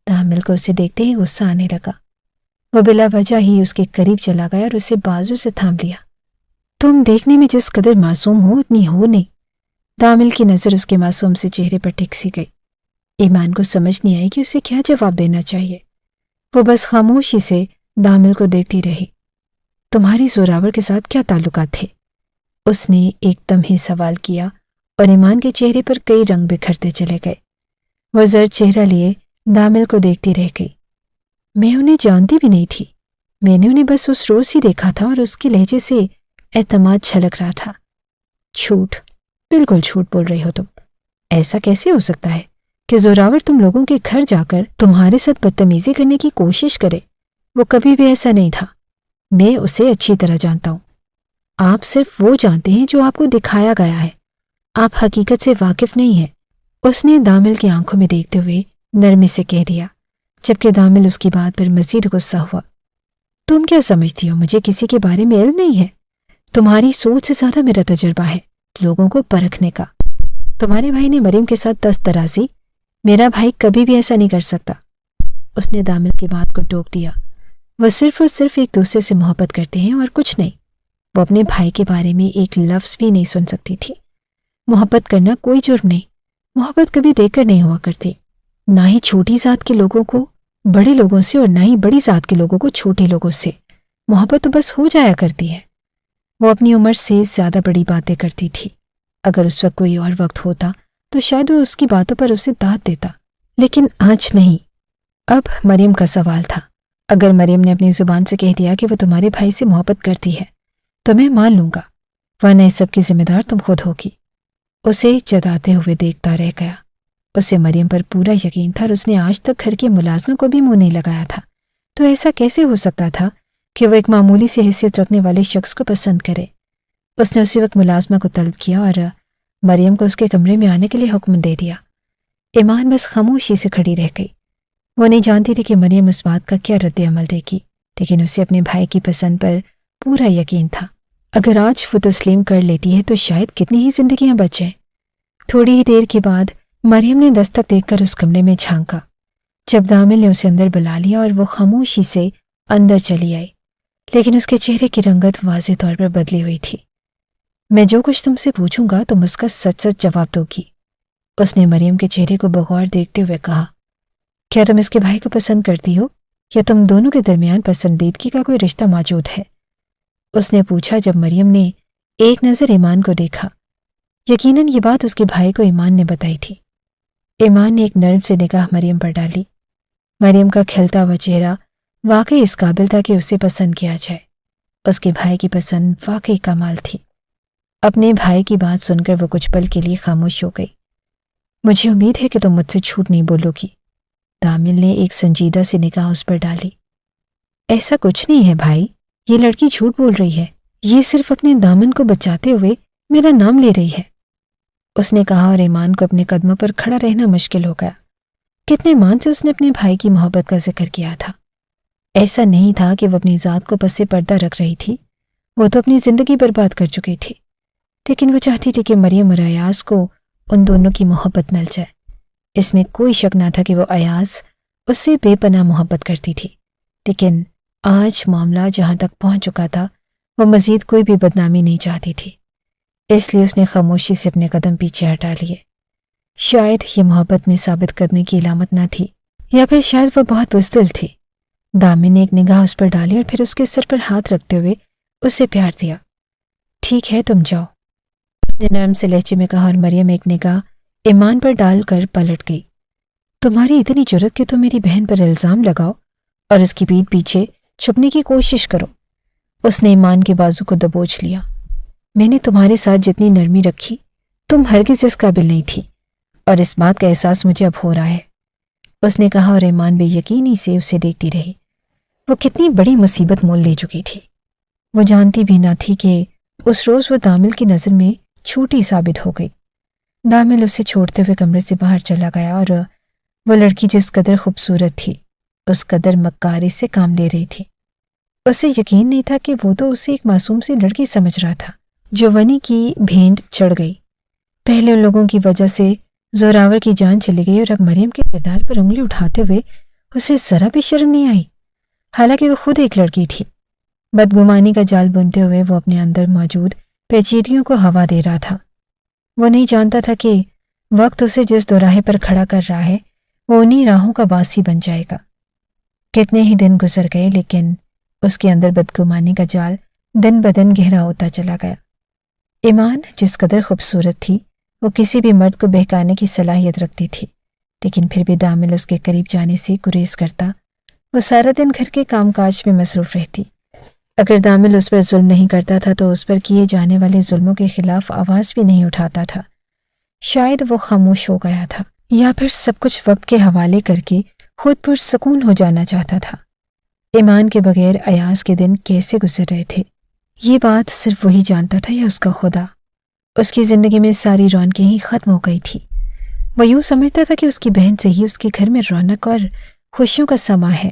تحمل کو اسے دیکھتے ہی غصہ آنے لگا۔ وہ بلا وجہ ہی اس کے قریب چلا گیا اور اسے بازو سے تھام لیا۔ تم دیکھنے میں جس قدر معصوم ہو اتنی ہو نہیں۔ دامل کی نظر اس کے معصوم سے چہرے پر ٹک سی گئی۔ ایمان کو سمجھ نہیں آئی کہ اسے کیا جواب دینا چاہیے۔ وہ بس خاموشی سے دامل کو دیکھتی رہی۔ تمہاری زوراور کے ساتھ کیا تعلقات تھے؟ اس نے ایک دم ہی سوال کیا اور ایمان کے چہرے پر کئی رنگ بکھرتے چلے گئے۔ وہ زرد چہرہ لیے دامل کو دیکھتی رہ گئی۔ میں انہیں جانتی بھی نہیں تھی، میں نے انہیں بس اس روز ہی دیکھا تھا اور اس کے لہجے سے اعتماد چھلک رہا تھا۔ جھوٹ، بالکل جھوٹ بول رہی ہو تم۔ ایسا کیسے ہو سکتا ہے کہ زوراور تم لوگوں کے گھر جا کر تمہارے ساتھ بدتمیزی کرنے کی کوشش کرے؟ وہ کبھی بھی ایسا نہیں تھا، میں اسے اچھی طرح جانتا ہوں۔ آپ صرف وہ جانتے ہیں جو آپ کو دکھایا گیا ہے، آپ حقیقت سے واقف نہیں ہیں۔ اس نے دامل کی آنکھوں میں دیکھتے ہوئے نرمی سے کہہ دیا، جبکہ دامل اس کی بات پر مزید غصہ ہوا۔ تم کیا سمجھتی ہو مجھے کسی کے بارے میں علم نہیں ہے؟ تمہاری سوچ سے زیادہ میرا تجربہ ہے لوگوں کو پرکھنے کا۔ تمہارے بھائی نے مریم کے ساتھ دست درازی، میرا بھائی کبھی بھی ایسا نہیں کر سکتا۔ اس نے دامل کی بات کو ٹوک دیا۔ وہ صرف اور صرف ایک دوسرے سے محبت کرتے ہیں اور کچھ نہیں۔ وہ اپنے بھائی کے بارے میں ایک لفظ بھی نہیں سن سکتی تھی۔ محبت کرنا کوئی جرم نہیں، محبت کبھی دیکھ کر نہیں ہوا کرتی، نہ ہی چھوٹی ذات کے لوگوں کو بڑے لوگوں سے اور نہ ہی بڑی ذات کے لوگوں کو چھوٹے لوگوں سے۔ محبت تو بس ہو جایا کرتی ہے۔ وہ اپنی عمر سے زیادہ بڑی باتیں کرتی تھی۔ اگر اس وقت کوئی اور وقت ہوتا تو شاید وہ اس کی باتوں پر اسے داد دیتا، لیکن آج نہیں۔ اب مریم کا سوال تھا۔ اگر مریم نے اپنی زبان سے کہہ دیا کہ وہ تمہارے بھائی سے محبت کرتی ہے تو میں مان لوں گا، ورنہ اس سب کی ذمہ دار تم خود ہوگی۔ اسے جتاتے ہوئے دیکھتا رہ گیا۔ اسے مریم پر پورا یقین تھا اور اس نے آج تک گھر کے ملازموں کو بھی منہ نہیں لگایا تھا، تو ایسا کیسے ہو سکتا تھا کہ وہ ایک معمولی سی حیثیت رکھنے والے شخص کو پسند کرے؟ اس نے اسی وقت ملازمہ کو طلب کیا اور مریم کو اس کے کمرے میں آنے کے لیے حکم دے دیا۔ ایمان بس خاموشی سے کھڑی رہ گئی۔ وہ نہیں جانتی تھی کہ مریم اس بات کا کیا رد عمل دے گی، لیکن اسے اپنے بھائی کی پسند پر پورا یقین تھا۔ اگر آج وہ تسلیم کر لیتی ہے تو شاید کتنی ہی زندگیاں بچ جائیں۔ تھوڑی ہی دیر کے بعد مریم نے دستک دیکھ کر اس کمرے میں جھانکا۔ جب دامل نے اسے اندر بلا لیا اور وہ خاموشی سے اندر چلی آئی، لیکن اس کے چہرے کی رنگت واضح طور پر بدلی ہوئی تھی۔ میں جو کچھ تم سے پوچھوں گا تم اس کا سچ سچ جواب دو گی، اس نے مریم کے چہرے کو بغور دیکھتے ہوئے کہا۔ کیا تم اس کے بھائی کو پسند کرتی ہو یا تم دونوں کے درمیان پسندیدگی کا کوئی رشتہ موجود ہے؟ اس نے پوچھا جب مریم نے ایک نظر ایمان کو دیکھا۔ یقیناً یہ بات اس کے بھائی کو ایمان نے بتائی تھی۔ ایمان نے ایک نرم سے نگاہ مریم پر ڈالی۔ مریم کا کھلتا ہوا چہرہ واقعی اس قابل تھا کہ اسے پسند کیا جائے۔ اس کے بھائی کی پسند واقعی کمال تھی۔ اپنے بھائی کی بات سن کر وہ کچھ پل کے لیے خاموش ہو گئی۔ مجھے امید ہے کہ تم مجھ سے جھوٹ نہیں بولو گی، دامل نے ایک سنجیدہ سی نگاہ اس پر ڈالی۔ ایسا کچھ نہیں ہے بھائی، یہ لڑکی جھوٹ بول رہی ہے، یہ صرف اپنے دامن کو بچاتے ہوئے میرا نام لے رہی ہے، اس نے کہا اور ایمان کو اپنے قدموں پر کھڑا رہنا مشکل ہو گیا۔ کتنے مان سے اس نے اپنے بھائی کی محبت کا ذکر کیا تھا۔ ایسا نہیں تھا کہ وہ اپنی ذات کو پس پردہ رکھ رہی تھی، وہ تو اپنی زندگی برباد کر چکی تھی، لیکن وہ چاہتی تھی کہ مریم اور ایاز کو ان دونوں کی محبت مل جائے۔ اس میں کوئی شک نہ تھا کہ وہ ایاز اس سے بے پناہ محبت کرتی تھی، لیکن آج معاملہ جہاں تک پہنچ چکا تھا وہ مزید کوئی بھی بدنامی نہیں چاہتی تھی، اس لیے اس نے خاموشی سے اپنے قدم پیچھے ہٹا لیے۔ شاید یہ محبت میں ثابت قدمی کی علامت نہ تھی، یا پھر شاید وہ بہت بزدل تھی۔ دامن نے ایک نگاہ اس پر ڈالی اور پھر اس کے سر پر ہاتھ رکھتے ہوئے اسے پیار دیا۔ ٹھیک ہے تم جاؤ، اس نے نرم سے لہجے میں کہا اور مریم ایک نگاہ ایمان پر ڈال کر پلٹ گئی۔ تمہاری اتنی جرت کہ تم میری بہن پر الزام لگاؤ اور اس کی پیٹھ پیچھے چھپنے کی کوشش کرو۔ اس نے ایمان کے بازو کو دبوچ لیا۔ میں نے تمہارے ساتھ جتنی نرمی رکھی تم ہرگز اس قابل نہیں تھی، اور اس بات کا احساس مجھے اب ہو رہا ہے، اس نے کہا اور ایمان بے یقینی سے اسے دیکھتی رہی۔ وہ کتنی بڑی مصیبت مول لے چکی تھی، وہ جانتی بھی نہ تھی کہ اس روز وہ دامل کی نظر میں چھوٹی ثابت ہو گئی۔ دامل اسے چھوڑتے ہوئے کمرے سے باہر چلا گیا اور وہ لڑکی جس قدر خوبصورت تھی اس قدر مکاری سے کام لے رہی تھی۔ اسے یقین نہیں تھا کہ وہ تو اسے ایک معصوم سی لڑکی سمجھ رہا تھا جو ونی کی بھینٹ چڑھ گئی۔ پہلے ان لوگوں کی وجہ سے زوراور کی جان چلی گئی اور اب مریم کے کردار پر انگلی اٹھاتے ہوئے اسے ذرا بھی شرم نہیں آئی، حالانکہ وہ خود ایک لڑکی تھی۔ بدگمانی کا جال بنتے ہوئے وہ اپنے اندر موجود پیچیدگیوں کو ہوا دے رہا تھا۔ وہ نہیں جانتا تھا کہ وقت اسے جس دوراہے پر کھڑا کر رہا ہے وہ انہی راہوں کا باسی بن جائے گا۔ کتنے ہی دن گزر گئے لیکن اس کے اندر بدگمانی کا جال دن بدن گہرا ہوتا چلا گیا۔ ایمان جس قدر خوبصورت تھی وہ کسی بھی مرد کو بہکانے کی صلاحیت رکھتی تھی، لیکن پھر بھی دامل اس کے قریب جانے سے گریز کرتا۔ وہ سارا دن گھر کے کام کاج میں مصروف رہتی۔ اگر دامل اس پر ظلم نہیں کرتا تھا تو اس پر کیے جانے والے ظلموں کے خلاف آواز بھی نہیں اٹھاتا تھا۔ شاید وہ خاموش ہو گیا تھا یا پھر سب کچھ وقت کے حوالے کر کے خود پرسکون ہو جانا چاہتا تھا۔ ایمان کے بغیر ایاز کے دن کیسے گزر رہے تھے یہ بات صرف وہی جانتا تھا یا اس کا خدا۔ اس کی زندگی میں ساری رونقیں ہی ختم ہو گئی تھی۔ وہ یوں سمجھتا تھا کہ اس کی بہن سے ہی اس کے گھر میں رونق اور خوشیوں کا سما ہے۔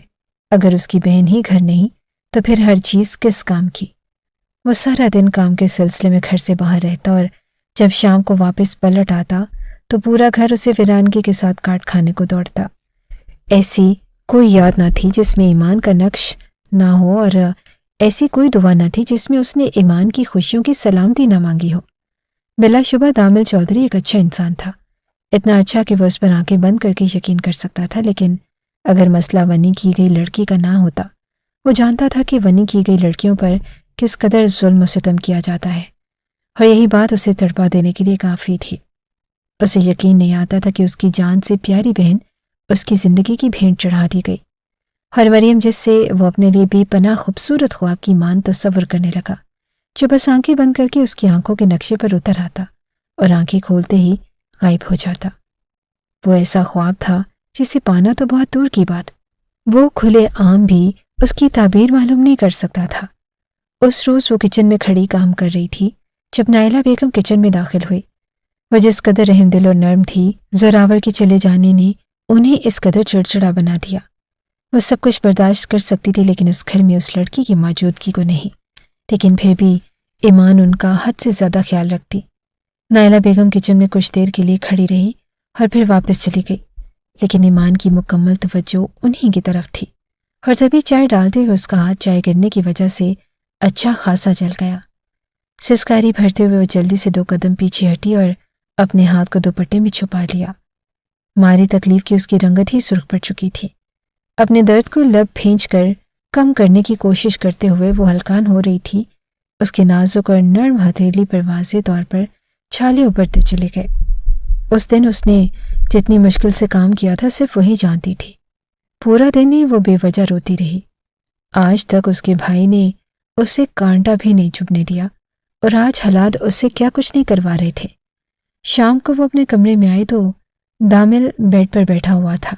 اگر اس کی بہن ہی گھر نہیں تو پھر ہر چیز کس کام کی؟ وہ سارا دن کام کے سلسلے میں گھر سے باہر رہتا اور جب شام کو واپس پلٹ آتا تو پورا گھر اسے ویرانگی کے ساتھ کاٹ کھانے کو دوڑتا۔ ایسی کوئی یاد نہ تھی جس میں ایمان کا نقش نہ ہو اور ایسی کوئی دعا نہ تھی جس میں اس نے ایمان کی خوشیوں کی سلامتی نہ مانگی ہو۔ بلا شبہ دامل چودھری ایک اچھا انسان تھا، اتنا اچھا کہ وہ اس پر آنکھیں بند کر کے یقین کر سکتا تھا، لیکن اگر مسئلہ ونی کی گئی لڑکی کا نہ ہوتا، وہ جانتا تھا کہ ونی کی گئی لڑکیوں پر کس قدر ظلم و ستم کیا جاتا ہے، اور یہی بات اسے تڑپا دینے کے لیے کافی تھی۔ اسے یقین نہیں آتا تھا کہ اس کی جان سے پیاری بہن اس کی زندگی کی بھینٹ چڑھا دی گئی، اور مریم جس سے وہ اپنے لیے بے پناہ خوبصورت خواب کی مان تصور کرنے لگا، جو بس آنکھیں بند کر کے اس کی آنکھوں کے نقشے پر اتر آتا اور آنکھیں کھولتے ہی غائب ہو جاتا۔ وہ ایسا خواب تھا جسے پانا تو بہت دور کی بات، وہ کھلے عام بھی اس کی تعبیر معلوم نہیں کر سکتا تھا۔ اس روز وہ کچن میں کھڑی کام کر رہی تھی جب نائلہ بیگم کچن میں داخل ہوئی۔ وہ جس قدر رحم دل اور نرم تھی، زوراور کے چلے جانے نے انہیں اس قدر چڑچڑا بنا دیا۔ وہ سب کچھ برداشت کر سکتی تھی لیکن اس گھر میں اس لڑکی کی موجودگی کو نہیں، لیکن پھر بھی ایمان ان کا حد سے زیادہ خیال رکھتی۔ نائلہ بیگم کچن میں کچھ دیر کے لیے کھڑی رہی اور پھر واپس چلی گئی، لیکن ایمان کی مکمل توجہ انہی کی طرف تھی، اور تبھی چائے ڈالتے ہوئے اس کا ہاتھ چائے گرنے کی وجہ سے اچھا خاصا جل گیا۔ سسکاری بھرتے ہوئے وہ جلدی سے 2 قدم پیچھے ہٹی اور اپنے ہاتھ کو دوپٹے میں چھپا لیا۔ ماری تکلیف کی اس کی رنگت ہی سرخ پڑ چکی تھی۔ اپنے درد کو لب پھینچ کر کم کرنے کی کوشش کرتے ہوئے وہ ہلکان ہو رہی تھی۔ اس کے نازک اور نرم ہتھیلی پر واضح طور پر چھالے ابھرتے چلے گئے۔ اس دن اس نے جتنی مشکل سے کام کیا تھا صرف وہی جانتی تھی۔ پورا دن ہی وہ بے وجہ روتی رہی۔ آج تک اس کے بھائی نے اسے کانٹا بھی نہیں چبھنے دیا، اور آج حالات اس سے کیا کچھ نہیں کروا رہے تھے۔ شام کو وہ اپنے کمرے میں آئی تو دامل بیڈ پر بیٹھا ہوا تھا،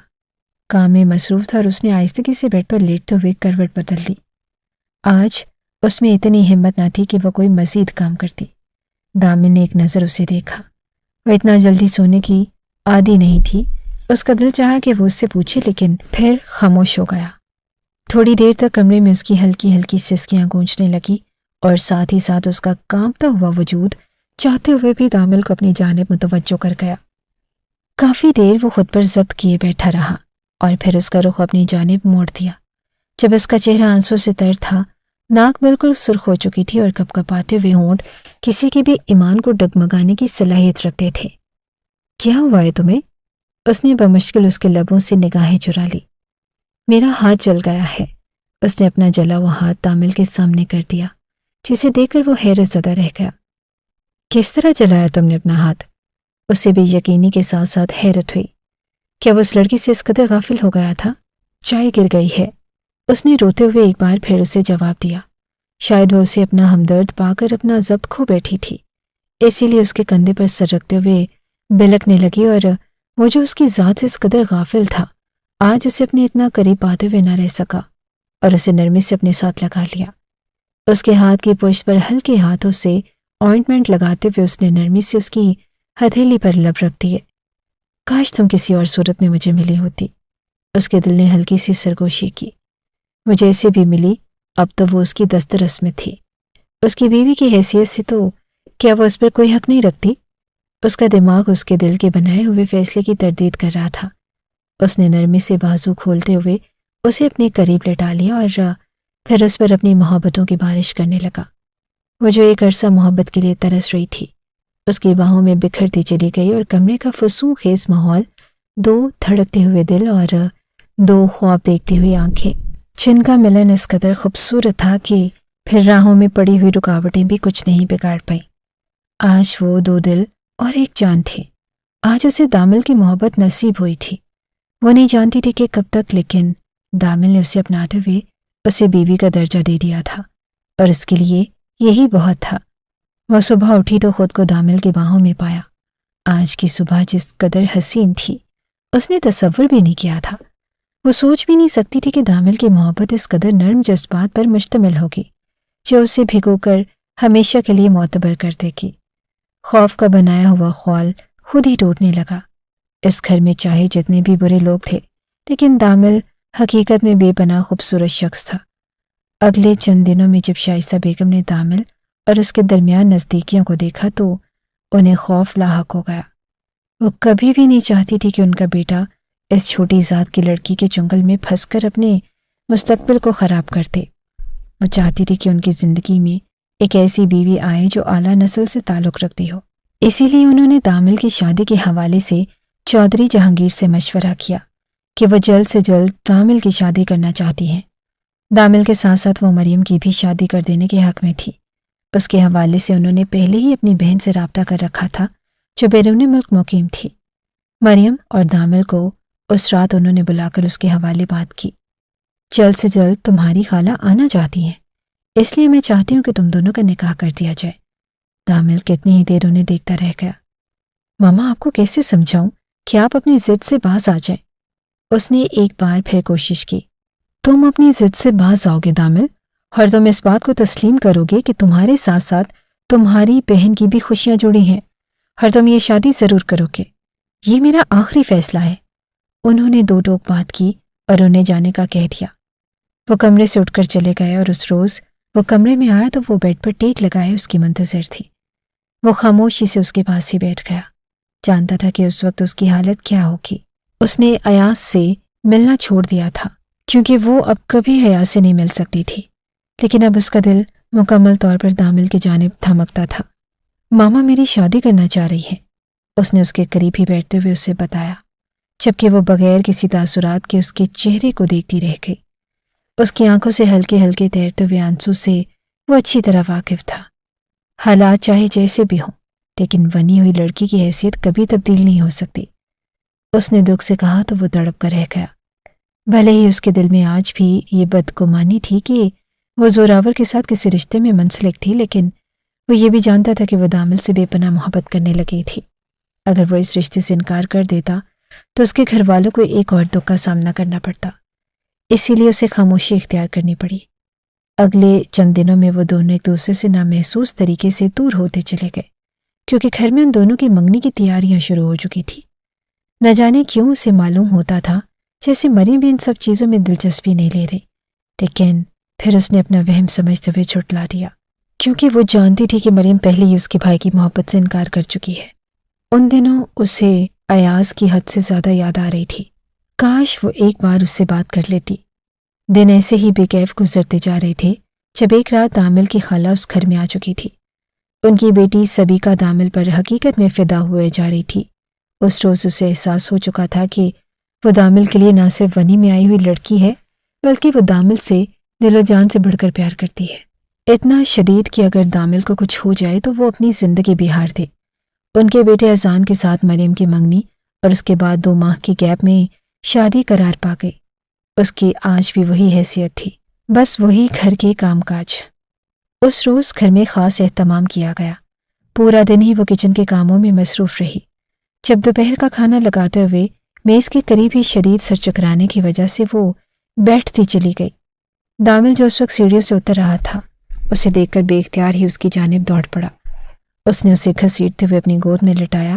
کام میں مصروف تھا، اور اس نے آہستگی سے بیڈ پر لیٹتے ہوئے کروٹ بدل لی۔ آج اس میں اتنی ہمت نہ تھی کہ وہ کوئی مزید کام کرتی۔ دامل نے ایک نظر اسے دیکھا۔ وہ اتنا جلدی سونے کی عادی نہیں تھی۔ اس کا دل چاہا کہ وہ اس سے پوچھے، لیکن پھر خاموش ہو گیا۔ تھوڑی دیر تک کمرے میں اس کی ہلکی ہلکی سسکیاں گونجنے لگی، اور ساتھ ہی ساتھ اس کا کانپتا ہوا وجود چاہتے ہوئے بھی دامل کو اپنی جانب متوجہ کر گیا۔ کافی دیر وہ خود پر ضبط کیے بیٹھا رہا اور پھر اس کا رخ اپنی جانب موڑ دیا۔ جب اس کا چہرہ آنسوں سے تر تھا، ناک بالکل سرخ ہو چکی تھی اور کپ کپاتے ہوئے ہونٹ کسی کے بھی ایمان کو ڈگمگانے کی صلاحیت رکھتے تھے۔ کیا ہوا ہے تمہیں؟ اس نے بمشکل اس کے لبوں سے نگاہیں چرا لی۔ میرا ہاتھ جل گیا ہے۔ اس نے اپنا جلا ہوا ہاتھ دامل کے سامنے کر دیا، جسے دیکھ کر وہ حیرت زدہ رہ گیا۔ کس طرح جلایا تم نے اپنا ہاتھ؟ اسے بے یقینی کے ساتھ ساتھ حیرت ہوئی۔ کیا وہ اس لڑکی سے اس قدر غافل ہو گیا تھا؟ چائے گر گئی ہے، اس نے روتے ہوئے ایک بار پھر اسے جواب دیا۔ شاید وہ اسے اپنا ہمدرد پا کر اپنا ضبط کھو بیٹھی تھی، اسی لیے اس کے کندھے پر سر رکھتے ہوئے بلکنے لگی، اور وہ جو اس کی ذات سے اس قدر غافل تھا آج اسے اپنے اتنا قریب پاتے ہوئے نہ رہ سکا، اور اسے نرمی سے اپنے ساتھ لگا لیا۔ اس کے ہاتھ کی پشت پر ہلکے ہاتھوں سے آئنٹمنٹ لگاتے ہوئے اس نے نرمی سے اس کی ہتھیلی پر لب رکھ دیے۔ کاش تم کسی اور صورت میں مجھے ملی ہوتی۔ اس کے دل نے ہلکی سی سرگوشی کی۔ وہ جیسے بھی ملی اب تو وہ اس کی دسترس میں تھی۔ اس کی بیوی کی حیثیت سے تو کیا وہ اس پر کوئی حق نہیں رکھتی؟ اس کا دماغ اس کے دل کے بنائے ہوئے فیصلے کی تردید کر رہا تھا۔ اس نے نرمی سے بازو کھولتے ہوئے اسے اپنے قریب لٹا لیا اور پھر اس پر اپنی محبتوں کی بارش کرنے لگا۔ وہ جو ایک عرصہ محبت کے لیے ترس رہی تھی اس کی باہوں میں بکھرتی چلی گئی، اور کمرے کا فسوں خیز ماحول، دو دھڑکتے ہوئے دل اور دو خواب دیکھتی ہوئی آنکھیں، جن کا ملن اس قدر خوبصورت تھا کہ پھر راہوں میں پڑی ہوئی رکاوٹیں بھی کچھ نہیں بگاڑ پائیں۔ آج وہ دو دل اور ایک جان تھے۔ آج اسے دامل کی محبت نصیب ہوئی تھی۔ وہ نہیں جانتی تھی کہ کب تک، لیکن دامل نے اسے اپناتے ہوئے اسے بیوی کا درجہ دے دیا تھا، اور اس کے لیے یہی بہت تھا۔ وہ صبح اٹھی تو خود کو دامل کی باہوں میں پایا۔ آج کی صبح جس قدر حسین تھی اس نے تصور بھی نہیں کیا تھا۔ وہ سوچ بھی نہیں سکتی تھی کہ دامل کی محبت اس قدر نرم جذبات پر مشتمل ہوگی جو اسے بھگو کر ہمیشہ کے لیے معتبر کر دے گی۔ خوف کا بنایا ہوا خول خود ہی ٹوٹنے لگا۔ اس گھر میں چاہے جتنے بھی برے لوگ تھے، لیکن دامل حقیقت میں بے پناہ خوبصورت شخص تھا۔ اگلے چند دنوں میں جب شائستہ بیگم نے دامل اور اس کے درمیان نزدیکیوں کو دیکھا تو انہیں خوف لاحق ہو گیا۔ وہ کبھی بھی نہیں چاہتی تھی کہ ان کا بیٹا اس چھوٹی ذات کی لڑکی کے چنگل میں پھنس کر اپنے مستقبل کو خراب کر دے۔ وہ چاہتی تھی کہ ان کی زندگی میں ایک ایسی بیوی آئے جو اعلیٰ نسل سے تعلق رکھتی ہو۔ اسی لیے انہوں نے دامل کی شادی کے حوالے سے چودھری جہانگیر سے مشورہ کیا کہ وہ جلد سے جلد دامل کی شادی کرنا چاہتی ہیں۔ دامل کے ساتھ ساتھ وہ مریم کی بھی شادی کر دینے کے حق میں تھی۔ اس کے حوالے سے انہوں نے پہلے ہی اپنی بہن سے رابطہ کر رکھا تھا جو بیرون ملک مقیم تھی۔ مریم اور دامل کو اس رات انہوں نے بلا کر اس کے حوالے بات کی۔ جلد سے جلد تمہاری خالہ آنا چاہتی ہیں، اس لیے میں چاہتی ہوں کہ تم دونوں کا نکاح کر دیا جائے۔ دامل کتنی ہی دیر انہیں دیکھتا رہ گیا۔ ماما، آپ کو کیسے سمجھاؤں کہ آپ اپنی ضد سے باز آ جائیں؟ اس نے ایک بار پھر کوشش کی۔ تم اپنی ضد سے باز آؤ گے دامل، اور تم اس بات کو تسلیم کرو گے کہ تمہارے ساتھ ساتھ تمہاری بہن کی بھی خوشیاں جڑی ہیں، اور تم یہ شادی ضرور کرو گے۔ یہ میرا آخری فیصلہ ہے۔ انہوں نے دو ٹوک بات کی اور انہیں جانے کا کہہ دیا۔ وہ کمرے سے اٹھ کر چلے گئے، اور اس روز وہ کمرے میں آیا تو وہ بیڈ پر ٹیک لگائے اس کی منتظر تھی۔ وہ خاموشی سے اس کے پاس ہی بیٹھ گیا، جانتا تھا کہ اس وقت اس کی حالت کیا ہوگی۔ اس نے ایاز سے ملنا چھوڑ دیا تھا کیونکہ وہ اب کبھی ایاز سے نہیں مل سکتی تھی، لیکن اب اس کا دل مکمل طور پر دامل کی جانب تھمکتا تھا۔ ماما میری شادی کرنا چاہ رہی ہے، اس نے اس کے قریب ہی بیٹھتے ہوئے اسے بتایا، جبکہ وہ بغیر کسی تاثرات کے اس کے چہرے کو دیکھتی رہ گئی۔ اس کی آنکھوں سے ہلکے ہلکے تیرتے ہوئے آنسو سے وہ اچھی طرح واقف تھا۔ حالات چاہے جیسے بھی ہوں، لیکن بنی ہوئی لڑکی کی حیثیت کبھی تبدیل نہیں ہو سکتی۔ اس نے دکھ سے کہا تو وہ تڑپ کر رہ گیا۔ بھلے ہی اس کے دل میں آج بھی یہ بدگمانی تھی کہ وہ زوراور کے ساتھ کسی رشتے میں منسلک تھی، لیکن وہ یہ بھی جانتا تھا کہ وہ دامل سے بے پناہ محبت کرنے لگی تھی۔ اگر وہ اس رشتے سے انکار کر دیتا تو اس کے گھر والوں کو ایک اور دکھ کا سامنا کرنا پڑتا، اسی لیے اسے خاموشی اختیار کرنی پڑی۔ اگلے چند دنوں میں وہ دونوں ایک دوسرے سے نامحسوس طریقے سے دور ہوتے چلے گئے، کیونکہ گھر میں ان دونوں کی منگنی کی تیاریاں شروع ہو چکی تھی۔ نہ جانے کیوں اسے معلوم ہوتا تھا جیسے مریم بھی ان سب چیزوں میں دلچسپی نہیں لے رہی، لیکن پھر اس نے اپنا وہم سمجھتے ہوئے جھٹلا دیا، کیونکہ وہ جانتی تھی کہ مریم پہلے ہی اس کے بھائی کی محبت سے انکار کر چکی ہے۔ ان دنوں اسے ایاز کی حد سے زیادہ یاد آ رہی تھی۔ کاش وہ ایک بار اس سے بات کر لیتی۔ دن ایسے ہی بے کیف گزرتے جا رہے تھے جب ایک رات دامل کی خالہ اس گھر میں آ چکی تھی۔ ان کی بیٹی سبیکا دامل پر حقیقت میں فدا ہوئے جا رہی تھی۔ اس روز اسے احساس ہو چکا تھا کہ وہ دامل کے لیے نہ صرف ونی میں آئی ہوئی لڑکی ہے، بلکہ وہ دامل سے دل و جان سے بڑھ کر پیار کرتی ہے، اتنا شدید کہ اگر دامل کو کچھ ہو جائے تو وہ اپنی زندگی بھی ہار دے۔ ان کے بیٹے اذان کے ساتھ مریم کی منگنی اور اس کے بعد 2 ماہ کی گیپ میں شادی قرار پا گئی۔ اس کی آج بھی وہی حیثیت تھی، بس وہی گھر کے کام کاج۔ اس روز گھر میں خاص اہتمام کیا گیا۔ پورا دن ہی وہ کچن کے کاموں میں مصروف رہی۔ جب دوپہر کا کھانا لگاتے ہوئے میز کے قریب ہی شدید سر چکرانے کی وجہ سے وہ بیٹھتی چلی گئی۔ دامل جو اس وقت سیڑھیوں سے اتر رہا تھا اسے دیکھ کر بے اختیار ہی اس کی جانب دوڑ پڑا۔ اس نے اسے گھسیٹتے ہوئے اپنی گود میں لٹایا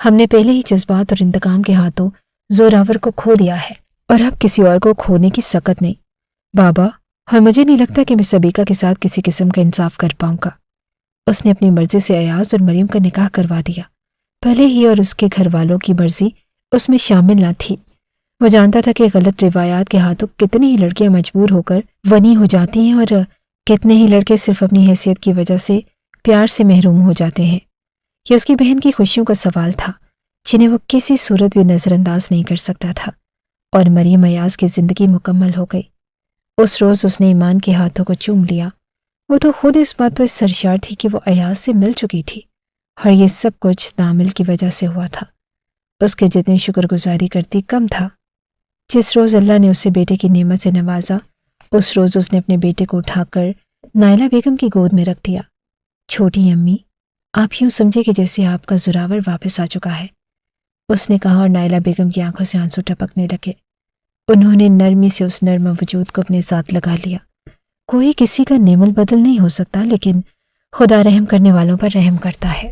ہم نے پہلے ہی جذبات اور انتقام کے ہاتھوں زوراور کو کھو دیا ہے اور اب کسی اور کو کھونے کی سکت نہیں بابا، اور مجھے نہیں لگتا کہ میں سبیکا کے ساتھ کسی قسم کا انصاف کر پاؤں گا۔ اس نے اپنی مرضی سے ایاز اور مریم کا نکاح کروا دیا، پہلے ہی، اور اس کے گھر والوں کی مرضی اس میں شامل نہ تھی۔ وہ جانتا تھا کہ غلط روایات کے ہاتھوں کتنی ہی لڑکیاں مجبور ہو کر ونی ہو جاتی ہیں اور کتنے ہی لڑکے صرف اپنی حیثیت کی وجہ سے پیار سے محروم ہو جاتے ہیں۔ یہ اس کی بہن کی خوشیوں کا سوال تھا جنہیں وہ کسی صورت بھی نظر انداز نہیں کر سکتا تھا، اور مریم ایاز کی زندگی مکمل ہو گئی۔ اس روز اس نے ایمان کے ہاتھوں کو چوم لیا۔ وہ تو خود اس بات پر سرشار تھی کہ وہ ایاز سے مل چکی تھی، اور یہ سب کچھ نامل کی وجہ سے ہوا تھا۔ اس کے جتنی شکر گزاری کرتی کم تھا۔ جس روز اللہ نے اسے بیٹے کی نعمت سے نوازا، اس روز اس نے اپنے بیٹے کو اٹھا کر نائلہ بیگم کی گود میں رکھ دیا۔ چھوٹی امی، آپ یوں سمجھے کہ جیسے آپ کا زوراور واپس آ چکا ہے، اس نے کہا، اور نائلہ بیگم کی آنکھوں سے آنسو ٹپکنے لگے۔ انہوں نے نرمی سے اس نرم وجود کو اپنے ساتھ لگا لیا۔ کوئی کسی کا نعم البدل نہیں ہو سکتا، لیکن خدا رحم کرنے والوں پر رحم کرتا ہے۔